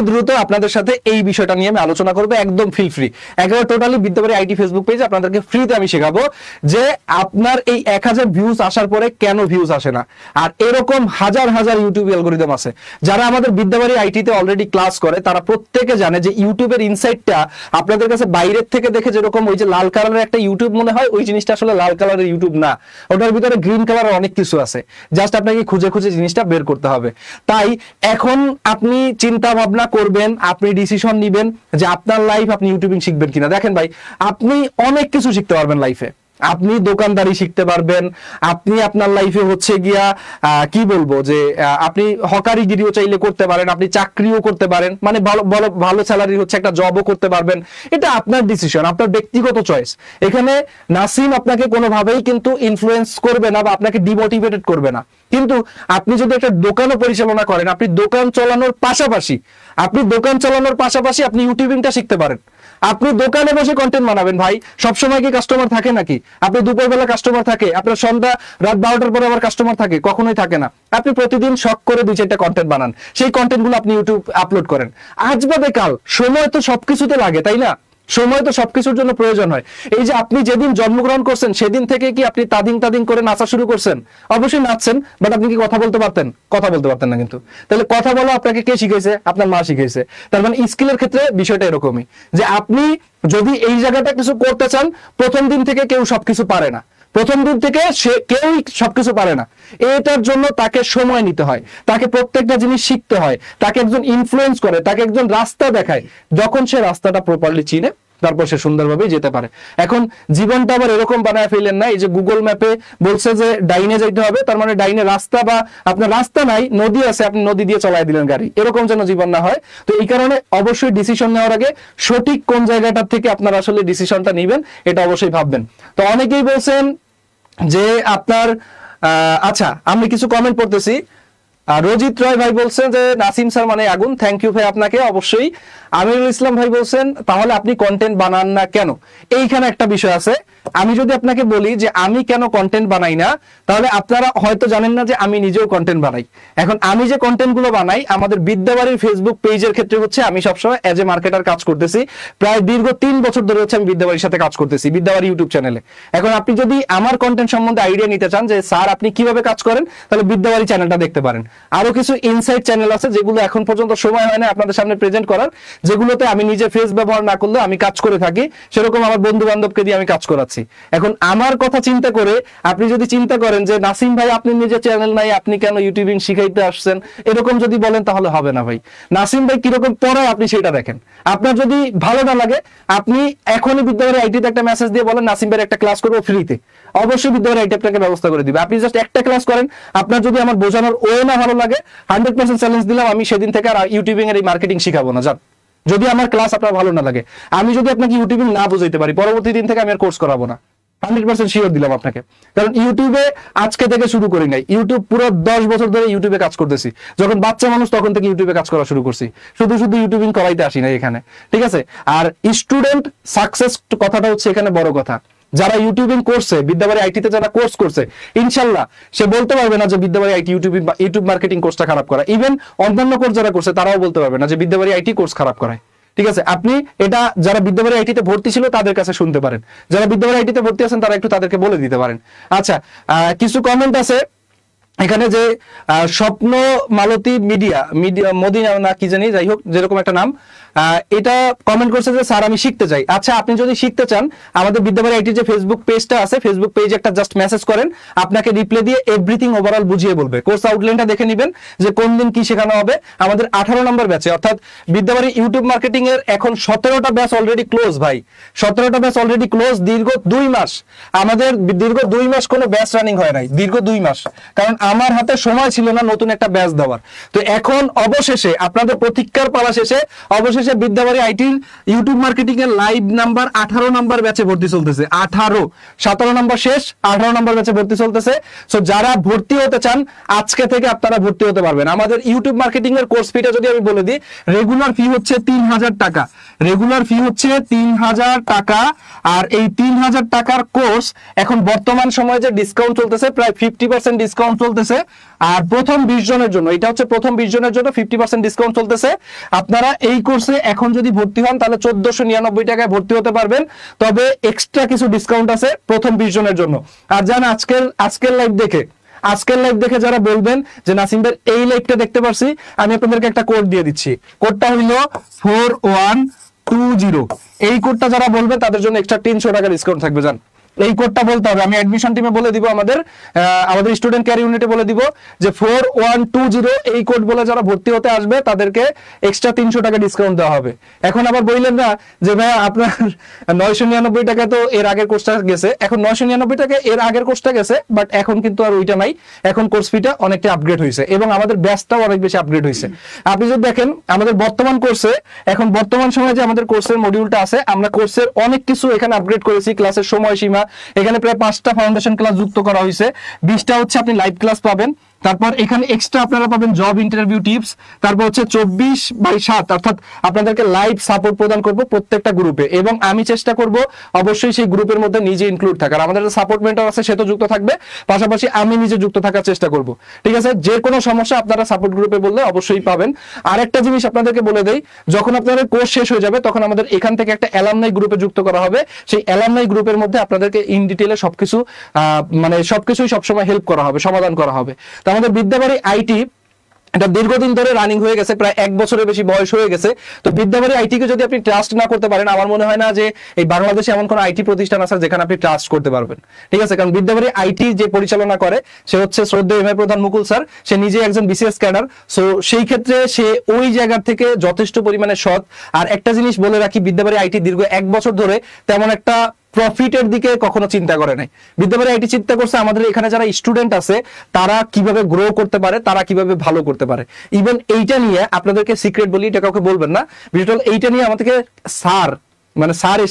দ্রুত আপনাদের সাথে এই বিষয়টা নিয়ে আমি আলোচনা করবো, একদম ফিল ফ্রি। একেবারে টোটালি বিদ্যাবাড়ি আইটি ফেসবুক পেজে আপনাদেরকে ফ্রিতে আমি শেখাবো যে আপনার এই 1000 ভিউজ আসার পরে কেন ভিউজ আসে না। আর এরকম হাজার হাজার ইউটিউব অ্যালগোরিদম আছে। যারা আমাদের বিদ্যাবাড়ি আইটিতে অলরেডি ক্লাস করে, তারা প্রত্যেকে জানে যে ইউটিউবের ইনসাইটটা আপনাদের কাছে বাইরের থেকে দেখে যেরকম ওই যে লাল কালারের একটা ইউটিউব মনে হয়, ওই জিনিসটা আসলে লাল কালারের ইউটিউব না, ওটার ভিতরে গ্রিন কালারের অনেক কিছু আছে। জাস্ট আপনাকে খুঁজে খুঁজে জিনিসটা বের করতে হবে। তাই এখন আপনি চিন্তা ভাবনা করবেন, আপনি ডিসিশন নিবেন যে আপনার লাইফ আপনি ইউটিউবিং শিখবেন কিনা। দেখেন ভাই, আপনি অনেক কিছু শিখতে পারবেন লাইফে, আপনি দোকানদারি শিখতে পারবেন, আপনি আপনার লাইফে হচ্ছে গিয়া কি বলবো যে আপনি হকারিগিরিও চাইলে করতে পারেন, আপনি চাকরিও করতে পারেন, মানে ভালো ভালো ভালো স্যালারি হচ্ছে একটা জবও করতে পারবেন। এটা আপনার ডিসিশন, আপনার ব্যক্তিগত চয়েস। এখানে নাসিম আপনাকে কোনোভাবেই কিন্তু ইনফ্লুয়েন্স করবে না বা আপনাকে ডিমোটিভেটেড করবে না। কিন্তু আপনি যদি একটা দোকানও পরিচালনা করেন, আপনি দোকান চালানোর পাশাপাশি আপনি ইউটিউবিংটা শিখতে পারেন। আপনি দোকানে বসে কন্টেন্ট বানাবেন ভাই, সবসময় কি কাস্টমার থাকে নাকি? আপনি দুপুরবেলা কাস্টমার থাকে, আপনার সন্ধ্যা রাত 12টার পরে আবার কাস্টমার থাকে? কখনোই থাকে না। আপনি প্রতিদিন শখ করে 2-4টা কন্টেন্ট বানান, সেই কন্টেন্ট গুলো আপনি ইউটিউব আপলোড করেন। আজ বাদে কাল, সময় তো সবকিছুতে লাগে, তাই না? সময় তো সবকিছুর জন্য প্রয়োজন হয়। এই যে আপনি যেদিন জন্মগ্রহণ করছেন সেদিন থেকে কি আপনি তাদিং করে নাচা শুরু করছেন? অবশ্যই নাচছেন, বাট আপনি কি কথা বলতে পারতেন? কথা বলতে পারতেন না। কিন্তু তাহলে কথা বলা আপনাকে কে শিখাইছে? আপনার মা শিখাইছে। তার মানে স্কিলের ক্ষেত্রে বিষয়টা এরকমই, যে আপনি যদি এই জায়গাটা কিছু করতে চান, প্রথম দিন থেকে কেউ সবকিছু পারে না, প্রথম দিন থেকে কেউই সবকিছু পারে না। এটার জন্য তাকে সময় নিতে হয়, তাকে প্রত্যেকটা জিনিস শিখতে হয়, তাকে একজন ইনফ্লুয়েন্স করে, তাকে একজন রাস্তা দেখায়। যখন সে রাস্তাটা প্রপারলি চিনে, তারপর সে সুন্দরভাবে যেতে পারে। এখন জীবনটা আবার এরকম বানায় ফেলেন না, এই যে গুগল ম্যাপে বলছে যে ডাইনে যাইতে হবে, তার মানে ডাইনে রাস্তা বা আপনার রাস্তা নাই, নদী আছে, আপনি নদী দিয়ে চালাই দিলেন গাড়ি, এরকম যেন জীবন না হয়। তো এই কারণে অবশ্যই ডিসিশন নেওয়ার আগে সঠিক কোন জায়গাটার থেকে আপনারা আসলে ডিসিশনটা নেবেন এটা অবশ্যই ভাববেন। তো অনেকেই বলছেন যে আপনার আচ্ছা, আমি কিছু কমেন্ট পড়তেছি। রজিত রয় ভাই বলছেন যে নাসিম স্যার মানে আগুন, থ্যাংক ইউ ভাই আপনাকে। অবশ্যই। আমিরুল ইসলাম ভাই বলছেন তাহলে আপনি কন্টেন্ট বানান না কেন? এইখানে একটা বিষয় আছে। আমি যদি আপনাকে বলি যে আমি কেন কন্টেন্ট বানাই না, তাহলে আপনারা হয়তো জানেন না যে আমি নিজেও কন্টেন্ট বানাই। এখন আমি যে কন্টেন্ট গুলো বানাই, আমাদের বিদ্যাবাড়ির ফেসবুক পেজের ক্ষেত্রে হচ্ছে আমি সবসময় এজ এ মার্কেটার কাজ করতেছি। প্রায় দীর্ঘ 3 বছর ধরে হচ্ছে আমি বিদ্যাবাড়ির সাথে কাজ করতেছি, বিদ্যাবাড়ি ইউটিউব চ্যানেলে। এখন আপনি যদি আমার কন্টেন্ট সম্বন্ধে আইডিয়া নিতে চান যে স্যার আপনি কিভাবে কাজ করেন, তাহলে বিদ্যাবাড়ি চ্যানেলটা দেখতে পারেন। আরো কিছু ইনসাইট চ্যানেল আছে যেগুলো এখন পর্যন্ত সময় হয় না আপনাদের সামনে প্রেজেন্ট করার, যেগুলোতে আমি নিজে ফেস ব্যবহার না করলে আমি কাজ করে থাকি, সেরকম আমার বন্ধু বান্ধবকে দিয়ে আমি কাজ করাচ্ছি। এখন আমার কথা চিন্তা করে আপনি যদি চিন্তা করেন যে নাসিম ভাই আপনি নিজে চ্যানেল নাই, আপনি কেন ইউটিউবিং শিখাইতে আসছেন, এরকম যদি বলেন তাহলে হবে না ভাই। নাসিম ভাই কিরকম পড়ায় আপনি সেটা দেখেন। আপনার যদি ভালো না লাগে, আপনি এখনই বিদ্যাবাড়ি আইটিতে একটা মেসেজ দিয়ে বলেন নাসিম ভাইয়ের একটা ক্লাস করবো ফ্রিতে, অবশ্যই বিদ্যাবাড়ি আইটি আপনাকে ব্যবস্থা করে দিবে। আপনি জাস্ট একটা ক্লাস করেন। আপনার যদি আমার বোঝানোর ওয়ে না ভালো লাগে, 100% চ্যালেঞ্জ দিলাম, আমি সেদিন থেকে আর ইউটিউবিং এর এই মার্কেটিং শিখাবো না। যান, যদি আমার ক্লাস আপনার ভালো না লাগে, আমি যদি আপনাকে ইউটিউবিং না বুঝাইতে পারি, পরবর্তী দিন থেকে আমি আর কোর্স করাবো না। 100% শিওর দিলাম আপনাকে। কারণ ইউটিউবে আজকে থেকে শুরু করি নাই, ইউটিউব পুরো 10 বছর ধরে ইউটিউবে কাজ করতেছি। যখন বাচ্চা মানুষ তখন থেকে ইউটিউবে কাজ করা শুরু করছি, শুধু ইউটিউবিং করাইতে আসি না এখানে, ঠিক আছে? আর স্টুডেন্ট সাকসেস কথাটা হচ্ছে এখানে বড় কথা। যারা ইউটিউবিং করছে, বিদ্যাবাড়ি আইটিতে যারা কোর্স করছে, ইনশাল্লাহ সে বলতে পারবে না যে বিদ্যাবাড়ি আইটি ইউটিউব মার্কেটিং কোর্সটা খারাপ করা। ইভেন অন্যান্য কোর্স যারা করছে তারাও বলতে পারবে না যে বিদ্যাবাড়ি আইটি কোর্স খারাপ করায়। ঠিক আছে? আপনি এটা যারা বিদ্যাবাড়ি আইটিতে ভর্তি ছিল তাদের কাছে শুনতে পারেন, যারা বিদ্যাবাড়ি আইটিতে ভর্তি আছেন তারা একটু তাদেরকে বলে দিতে পারেন। আচ্ছা, কিছু কমেন্ট আছে এখানে যে স্বপ্ন মালতী মিডিয়া মদিনা না কি জানি, যাই হোক যেরকম একটা নাম, এটা কমেন্ট করছে যে স্যার আমি শিখতে চাই। আচ্ছা, আপনি যদি শিখতে চান, আমাদের বিদ্যাবাড়ি আইটির যে ফেসবুক পেজটা আছে, ফেসবুক পেজে একটা জাস্ট মেসেজ করেন, আপনাকে রিপ্লাই দিয়ে এভরিথিং ওভারঅল বুঝিয়ে বলবে। কোর্স আউটলাইনটা দেখে নেবেন যে কোন দিন কি শেখানো হবে। আমাদের 18 নম্বর ব্যাচে, অর্থাৎ বিদ্যাবাড়ি ইউটিউব মার্কেটিং এর এখন 17টা ব্যাচ অলরেডি ক্লোজ ভাই, 17টা ব্যাচ অলরেডি ক্লোজ। দীর্ঘ 2 মাস আমাদের দীর্ঘ 2 মাস কোনো ব্যাচ রানিং হয় নাই, দীর্ঘ 2 মাস, কারণ আমার হাতে সময় ছিল না নতুন একটা ব্যাচ দেওয়ার। তো এখন অবশেষে আপনাদের প্রতীক্ষার পালা শেষে অবশেষে বিদ্যাবাড়ি আইটির ইউটিউব মার্কেটিং এর লাইভ নাম্বার 18 নাম্বার ব্যাচে ভর্তি চলতেছে। 18, 17 নাম্বার শেষ, 18 নাম্বার ব্যাচে ভর্তি চলতেছে। সো যারা ভর্তি হতে চান আজকে থেকে আপনারা ভর্তি হতে পারবেন। আমাদের ইউটিউব মার্কেটিং এর কোর্স ফিটা যদি আমি বলে দিই, রেগুলার ফি হচ্ছে 3000 টাকা, রেগুলার ফি হচ্ছে 3000 টাকা। আর এই 3000 টাকার কোর্স এখন বর্তমান সময়ে যে ডিসকাউন্ট চলতেছে, প্রায় 50% ডিসকাউন্ট চলতেছে। আর প্রথম 20 জনের জন্য, এটা হচ্ছে প্রথম 20 জনের জন্য 50% ডিসকাউন্ট চলতেছে। আপনারা এই কোর্সে এখন যদি ভর্তি হন তাহলে 1499 টাকায় ভর্তি হতে পারবেন। তবে এক্সট্রা কিছু ডিসকাউন্ট আছে প্রথম 20 জনের জন্য। আর যারা আজকের লাইভ দেখে যারা বলবেন যে নাসিম ভাই এই লাইভটা দেখতে পারছি, আমি আপনাদেরকে একটা কোড দিয়ে দিচ্ছি। কোডটা হলো 4120। এই কোডটা যারা বলবে তাদের জন্য এক্সট্রা 300 টাকা ডিসকাউন্ট থাকবে। জান, এই কোডটা বলতে হবে, আমি অ্যাডমিশন টিমে বলে দিব, আমাদের স্টুডেন্ট কেয়ার ইউনিটে বলে দিব যে 4120 এই কোড বলে যারা ভর্তি হতে আসবে তাদেরকে এক্সট্রা 300 টাকা ডিসকাউন্ট দেওয়া হবে। এখন আবার বললেন না যে ভাই আপনার 999 টাকা তো এর আগের কোর্সটা গেছে, এখন 999 টাকা এর আগের কোর্সটা গেছে, বাট এখন কিন্তু আর ওইটা নাই, এখন কোর্স ফিটা অনেকটা আপগ্রেড হয়েছে এবং আমাদের ব্যাচটাও অনেক বেশি আপগ্রেড হয়েছে। আপনি যদি দেখেন আমাদের বর্তমান কোর্সে, এখন বর্তমান সময়ে যে আমাদের কোর্সের মডিউলটা আছে, আমরা কোর্সের অনেক কিছু এখানে আপগ্রেড করেছি। ক্লাসের সময়সীমা এখানে প্রায় 5টা ফাউন্ডেশন ক্লাস যুক্ত করা হয়েছে, 20টা হচ্ছে আপনি লাইভ ক্লাস পাবেন, তারপর এখানে এক্সট্রা আপনারা পাবেন জব ইন্টারভিউ টিপস, তারপর হচ্ছে 24/7 অর্থাৎ আপনাদেরকে লাইভ সাপোর্ট প্রদান করব প্রত্যেকটা গ্রুপে, এবং আমি চেষ্টা করব অবশ্যই সেই গ্রুপের মধ্যে নিজে ইনক্লুড থাকার। আমাদের সাপোর্ট মেন্টর আছে, সে তো যুক্ত থাকবে, পাশাপাশি আমি নিজে যুক্ত থাকার চেষ্টা করব। ঠিক আছে, যে কোনো সমস্যা আপনারা সাপোর্ট গ্রুপে বললে অবশ্যই পাবেন। আরেকটা জিনিস আপনাদেরকে বলে দেই, যখন আপনাদের কোর্স শেষ হয়ে যাবে তখন আমাদের এখান থেকে একটা অ্যালামনাই গ্রুপে যুক্ত করা হবে। সেই অ্যালামনাই গ্রুপের মধ্যে আপনাদেরকে ইন ডিটেইলে সবকিছু মানে সবকিছুই সবসময় হেল্প করা হবে, সমাধান করা হবে। আমাদের বিদ্যাবাড়ি আইটি এটা দীর্ঘদিন ধরে রানিং হয়ে গেছে, প্রায় 1 বছরের বেশি বয়স হয়ে গেছে। তো বিদ্যাবাড়ি আইটিকে যদি আপনি ট্রাস্ট না করতে পারেন, আমার মনে হয় না যে এই বাংলাদেশে এমন কোনো আইটি প্রতিষ্ঠান আছে যেখানে আপনি ট্রাস্ট করতে পারবেন। ঠিক আছে, কারণ বিদ্যাবাড়ি আইটি যে পরিচালনা করে সে হচ্ছে শ্রদ্ধেয় এমএ প্রধান মুকুল স্যার, সে নিজে একজন বিসিএস ক্যাডার। সো সেই ক্ষেত্রে সে ওই জায়গা থেকে যথেষ্ট পরিমাণে সৎ। আর একটা জিনিস বলে রাখি, বিদ্যাবাড়ি আইটি দীর্ঘ 1 বছর ধরে তেমন একটা প্রফিটের দিকে কখনো চিন্তা করে নাই। বিদ্যাবাড়ি আইটি চিন্তা করছে আমাদের এখানে যারা স্টুডেন্ট আছে তারা কিভাবে গ্রো করতে পারে, তারা কিভাবে ভালো করতে পারে। ইভেন এইটা নিয়ে আপনাদেরকে সিক্রেট বলি, এটা কাউকে বলবেন না, বিষয়টা এইটা নিয়ে আমাদেরকে স্যার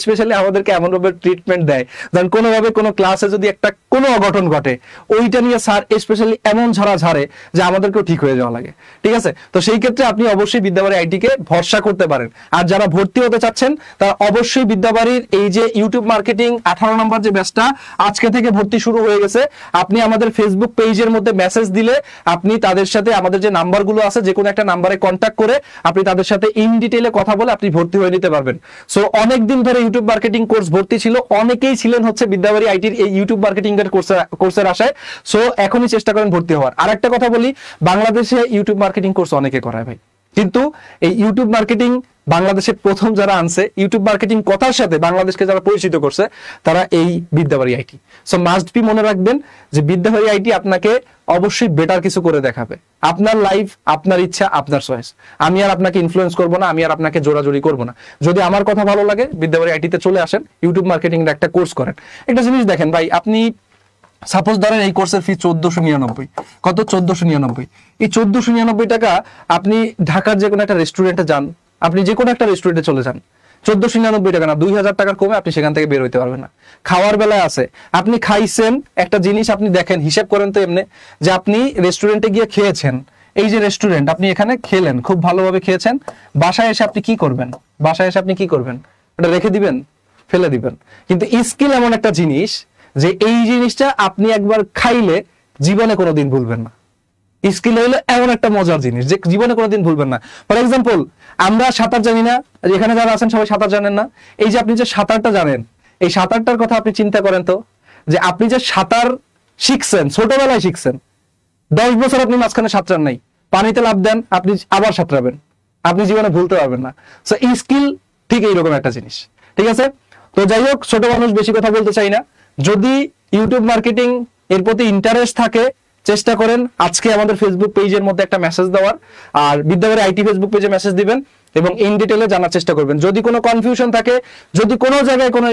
স্পেশালি আমাদেরকে এমন ভাবে ট্রিটমেন্ট দেয়, কারণ কোনোভাবে কোনো ক্লাসে যদি একটা কোনো অঘটন ঘটে, ওইটা নিয়ে স্যার স্পেশালি এমন ঝাড়ে যে আমাদেরকেও ঠিক হয়ে যাওয়া লাগে। ঠিক আছে, তো সেই ক্ষেত্রে আপনি অবশ্যই বিদ্যাবাড়ি আইটিকে ভরসা করতে পারেন। আর যারা ভর্তি হতে চাচ্ছেন তারা অবশ্যই বিদ্যাবাড়ির এই যে ইউটিউব মার্কেটিং 18 নম্বর যে ব্যাচটা আজকে থেকে ভর্তি শুরু হয়ে গেছে, আপনি আমাদের ফেসবুক পেজের মধ্যে মেসেজ দিলে আপনি তাদের সাথে আমাদের যে নাম্বারগুলো আছে যে কোনো একটা নাম্বারে কন্ট্যাক্ট করে আপনি তাদের সাথে ইন ডিটেইলে কথা বলে আপনি ভর্তি হয়ে নিতে পারবেন। সো অনেকদিন ধরে ইউটিউব মার্কেটিং কোর্স ভর্তি ছিল, অনেকেই ছিলেন হচ্ছে বিদ্যাবাড়ি আইটির এই ইউটিউব মার্কেটিং এর কোর্সের আশায়। সো এখনই চেষ্টা করেন ভর্তি হওয়ার। আর একটা কথা বলি, বাংলাদেশে ইউটিউব মার্কেটিং কোর্স অনেকে করায় ভাই, কিন্তু এই ইউটিউব মার্কেটিং বাংলাদেশে প্রথম যারা আনছে, ইউটিউব মার্কেটিং কথার সাথে বাংলাদেশকে যারা পরিচিত করছে, তারা এই Bidyabari IT. So must be মনে রাখবেন যে বিদ্যাবাড়ি আইটি আপনাকে অবশ্যই বেটার কিছু করে দেখাবে। আপনার লাইফ, আপনার ইচ্ছা, আপনার চয়েস। আমি আর আপনাকে ইনফ্লুয়েন্স করবো না, আমি আর আপনাকে জোরাজোরি করবো না। যদি আমার কথা ভালো লাগে বিদ্যাবাড়ি আইটিতে চলে আসেন, ইউটিউব মার্কেটিং এর একটা কোর্স করেন। একটা জিনিস দেখেন ভাই, আপনি সাপোজ ধরেন এই কোর্সের ফি 1499, কত 1499, এই 1499 টাকা আপনি ঢাকার যে কোনো একটা রেস্টুরেন্টে যান, আপনি যে কোনো একটা রেস্টুরেন্টে চলে যান, 1499 টাকা না 2000 টাকার কমে আপনি সেখান থেকে বের হইতে পারবেন না। খাওয়ার বেলায় আছে, আপনি খাইছেন একটা জিনিস, আপনি দেখেন হিসাব করেন তো এমনি যে আপনি রেস্টুরেন্টে গিয়ে খেয়েছেন, এই যে রেস্টুরেন্ট আপনি এখানে খেলেন, খুব ভালোভাবে খেয়েছেন, বাসায় এসে আপনি কি করবেন? বাসায় এসে আপনি কি করবেন? এটা রেখে দিবেন, ফেলে দিবেন। কিন্তু স্কিল এমন একটা জিনিস যে এই জিনিসটা আপনি একবার খাইলে জীবনে কোনোদিন ভুলবেন না। স্কিল হইলো এমন একটা মজার জিনিস যে জীবনে কোনোদিন ভুলবেন না। ফর এক্সাম্পল, আমরা সাঁতার জানি না, এখানে যারা আছেন সবাই সাঁতার জানেন না। এই যে আপনি যে সাঁতারটা জানেন, এই সাঁতারটার কথা আপনি চিন্তা করেন তো, যে আপনি যে সাঁতার শিখছেন, ছোটবেলায় শিখছেন, 10 বছর আপনি মাঝখানে সাঁতরান নাই, পানিতে লাফ দেন, আপনি আবার সাঁতরাবেন, আপনি জীবনে ভুলতে পারবেন না। সো এই স্কিল ঠিক এইরকম একটা জিনিস। ঠিক আছে, তো যাই হোক, ছোট মানুষ বেশি কথা বলতে চাই না। যদি ইউটিউব মার্কেটিং এর প্রতি ইন্টারেস্ট থাকে, চেষ্টা করেন আজকে আমাদের ফেসবুক পেজের মধ্যে একটা মেসেজ দেওয়ার, আর বিদ্যাবাড়ি আইটি ফেসবুক পেজে মেসেজ দিবেন এবং ইন ডিটেইলে জানার চেষ্টা করবেন। যদি কোনো কনফিউশন থাকে, যদি কোনো জায়গায় কোনো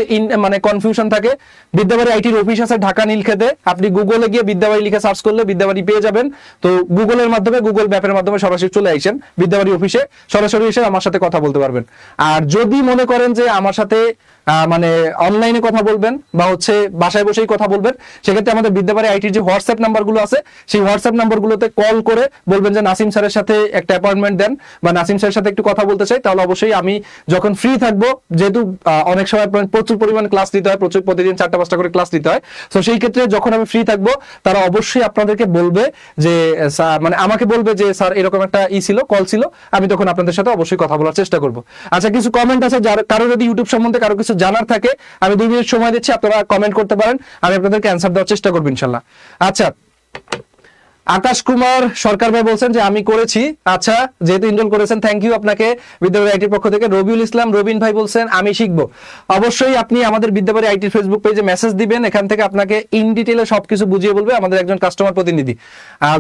কনফিউশন থাকে, বিদ্যাবাড়ি আইটির অফিস আছে ঢাকা নীলক্ষেতে, আপনি গুগলে গিয়ে বিদ্যাবাড়ি লিখে সার্চ করলে বিদ্যাবাড়ি পেয়ে যাবেন। তো গুগলের মাধ্যমে, গুগল ম্যাপের মাধ্যমে সরাসরি চলে আসেন বিদ্যাবাড়ি অফিসে, সরাসরি এসে আমার সাথে কথা বলতে পারবেন। আর যদি মনে করেন যে আমার সাথে অনলাইনে কথা বলবেন বা হচ্ছে বাসায় বসেই কথা বলবেন, সেক্ষেত্রে আমাদের বিদ্যাবাড়ি আইটির যে হোয়াটসঅ্যাপ নাম্বারগুলো আছে, সেই হোয়াটসঅ্যাপ নাম্বারগুলোতে কল করে বলবেন যে নাসিম স্যারের সাথে একটা অ্যাপয়েন্টমেন্ট দেন বা নাসিম স্যারের সাথে একটু কথা বলতে চাই, তাহলে অবশ্যই আমি যখন ফ্রি থাকবো, যেহেতু অনেক সময় প্রচুর পরিমাণ ক্লাস নিতে হয়, প্রতিদিন 4টা-5টা করে ক্লাস নিতে হয়, তো সেই ক্ষেত্রে যখন আমি ফ্রি থাকবো তারা অবশ্যই আপনাদেরকে বলবে যে আমাকে বলবে যে স্যার এরকম একটা ছিল, কল ছিল, আমি তখন আপনাদের সাথে অবশ্যই কথা বলার চেষ্টা করবো। আচ্ছা, কিছু কমেন্ট আছে, কারো যদি ইউটিউব সম্বন্ধে কারো কিছু জানার থাকে, আমি 2 মিনিট সময় দিচ্ছি, আপনারা কমেন্ট করতে পারেন, আমি আপনাদেরকে অ্যান্সার দেওয়ার চেষ্টা করবো ইনশাল্লাহ। আচ্ছা, আকাশ কুমার সরকার ভাই বলছেন যে আমি করেছি। আচ্ছা, যেহেতু ইনরোল করেছেন থ্যাংক ইউ আপনাকে বিদ্যাবাড়ি আইটির পক্ষ থেকে। রবিউল ইসলাম রবিন ভাই বলছেন আমি শিখবো। অবশ্যই আপনি আমাদের বিদ্যাবাড়ি আইটির ফেসবুক পেজে মেসেজ দিবেন, এখান থেকে আপনাকে ইন ডিটেইলে সবকিছু বুঝিয়ে বলবে আমাদের একজন কাস্টমার প্রতিনিধি।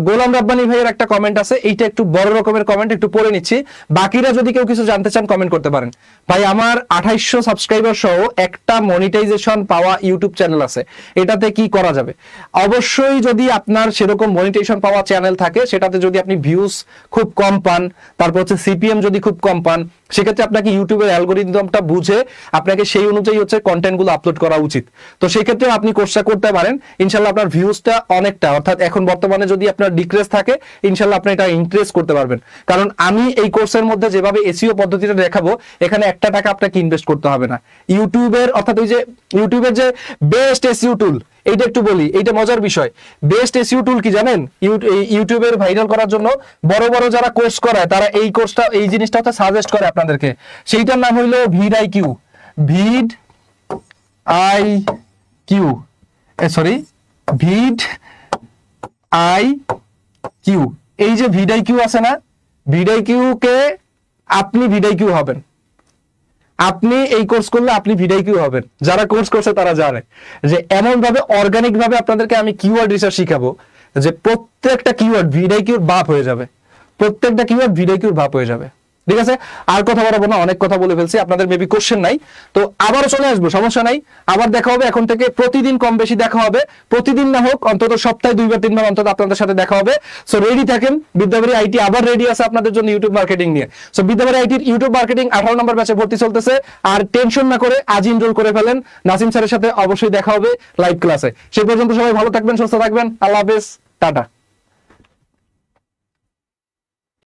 গোলাম রাব্বানি ভাইয়ের একটা কমেন্ট আছে, এইটা একটু বড় রকমের কমেন্ট, একটু পড়ে নিচ্ছি। বাকিরা যদি কেউ কিছু জানতে চান কমেন্ট করতে পারেন। ভাই আমার 2800 সাবস্ক্রাইবার সহ একটা মনিটাইজেশন পাওয়া ইউটিউব চ্যানেল আছে, এটাতে কি করা যাবে? অবশ্যই যদি আপনার সেরকম মনিটাইজেশন পাওয়া চ্যানেল থাকে, সেটাতে যদি আপনি ভিউজ খুব কম পান, তারপর হচ্ছে সিপিএম যদি খুব কম পান, সেক্ষেত্রে আপনাকে ইউটিউবের অ্যালগোরিদমটা বুঝে আপনাকে সেই অনুযায়ী হচ্ছে কন্টেন্ট গুলো আপলোড করা উচিত। তো সেই ক্ষেত্রে আপনি কোর্সটা করতে পারেন, ইনশাল্লাহ আপনার ভিউজটা অনেকটা, অর্থাৎ এখন বর্তমানে যদি আপনার ডিক্রেস থাকে, ইনশাল্লাহ আপনি এটা ইনক্রিজ করতে পারবেন। কারণ আমি এই কোর্সের মধ্যে যেভাবে এসইও পদ্ধতিটা দেখাবো, এখানে একটা টাকা আপনাকে ইনভেস্ট করতে হবে না। ইউটিউবের অর্থাৎ ওই যে ইউটিউবের যে বেস্ট এসইও টুল, এইটা একটু বলি, এইটা মজার বিষয়। বেস্ট এসইও টুল কি জানেন? ইউটিউবের ভাইরাল করার জন্য বড় বড় যারা কোর্স করায়, তারা এই কোর্সটা, এই জিনিসটা হচ্ছে সাজেস্ট করে আপনাদেরকে। সেইটার নাম হইলো vidIQ, vidIQ, sorry vidIQ. এই যে ভিড আই কিউ আছে না, ভিড আই কিউ কে আপনি ভিড আই কিউ হবেন। আপনি এই কোর্স করলে আপনি ভিডিও কিউ হবেন। যারা কোর্স করছে তারা জানে যে এমন ভাবে অর্গানিক ভাবে আপনাদেরকে আমি কিওয়ার্ড রিসার্চ শিখাবো যে প্রত্যেকটা কিওয়ার্ড ভিডিও কিউর বাপ হয়ে যাবে, প্রত্যেকটা কিওয়ার্ড ভিডিও কিউর বাপ হয়ে যাবে। ঠিক আছে, আর কথা বলবো না, অনেক কথা বলে ফেলছি। আপনাদের মেবি কোশ্চেন নাই, তো আবারও চলে আসবো, সমস্যা নাই। আবার দেখা হবে, এখন থেকে প্রতিদিন কম বেশি দেখা হবে। প্রতিদিন না হোক, অন্তত সপ্তাহে 2-3 বার অন্তত আপনাদের সাথে দেখা হবে। সো রেডি থাকেন, বিদ্যাবাড়ি আইটি আবার রেডি আছে আপনাদের জন্য ইউটিউব মার্কেটিং নিয়ে। সো বিদ্যাবাড়ি আইটির ইউটিউব মার্কেটিং 18 নম্বর ব্যাচে ভর্তি চলতেছে। আর টেনশন না করে আজ এনরোল করে ফেলেন। নাসিম স্যারের সাথে অবশ্যই দেখা হবে লাইভ ক্লাসে। সেই পর্যন্ত সবাই ভালো থাকবেন, সুস্থ থাকবেন। আল্লাহ হাফেজ, টাটা।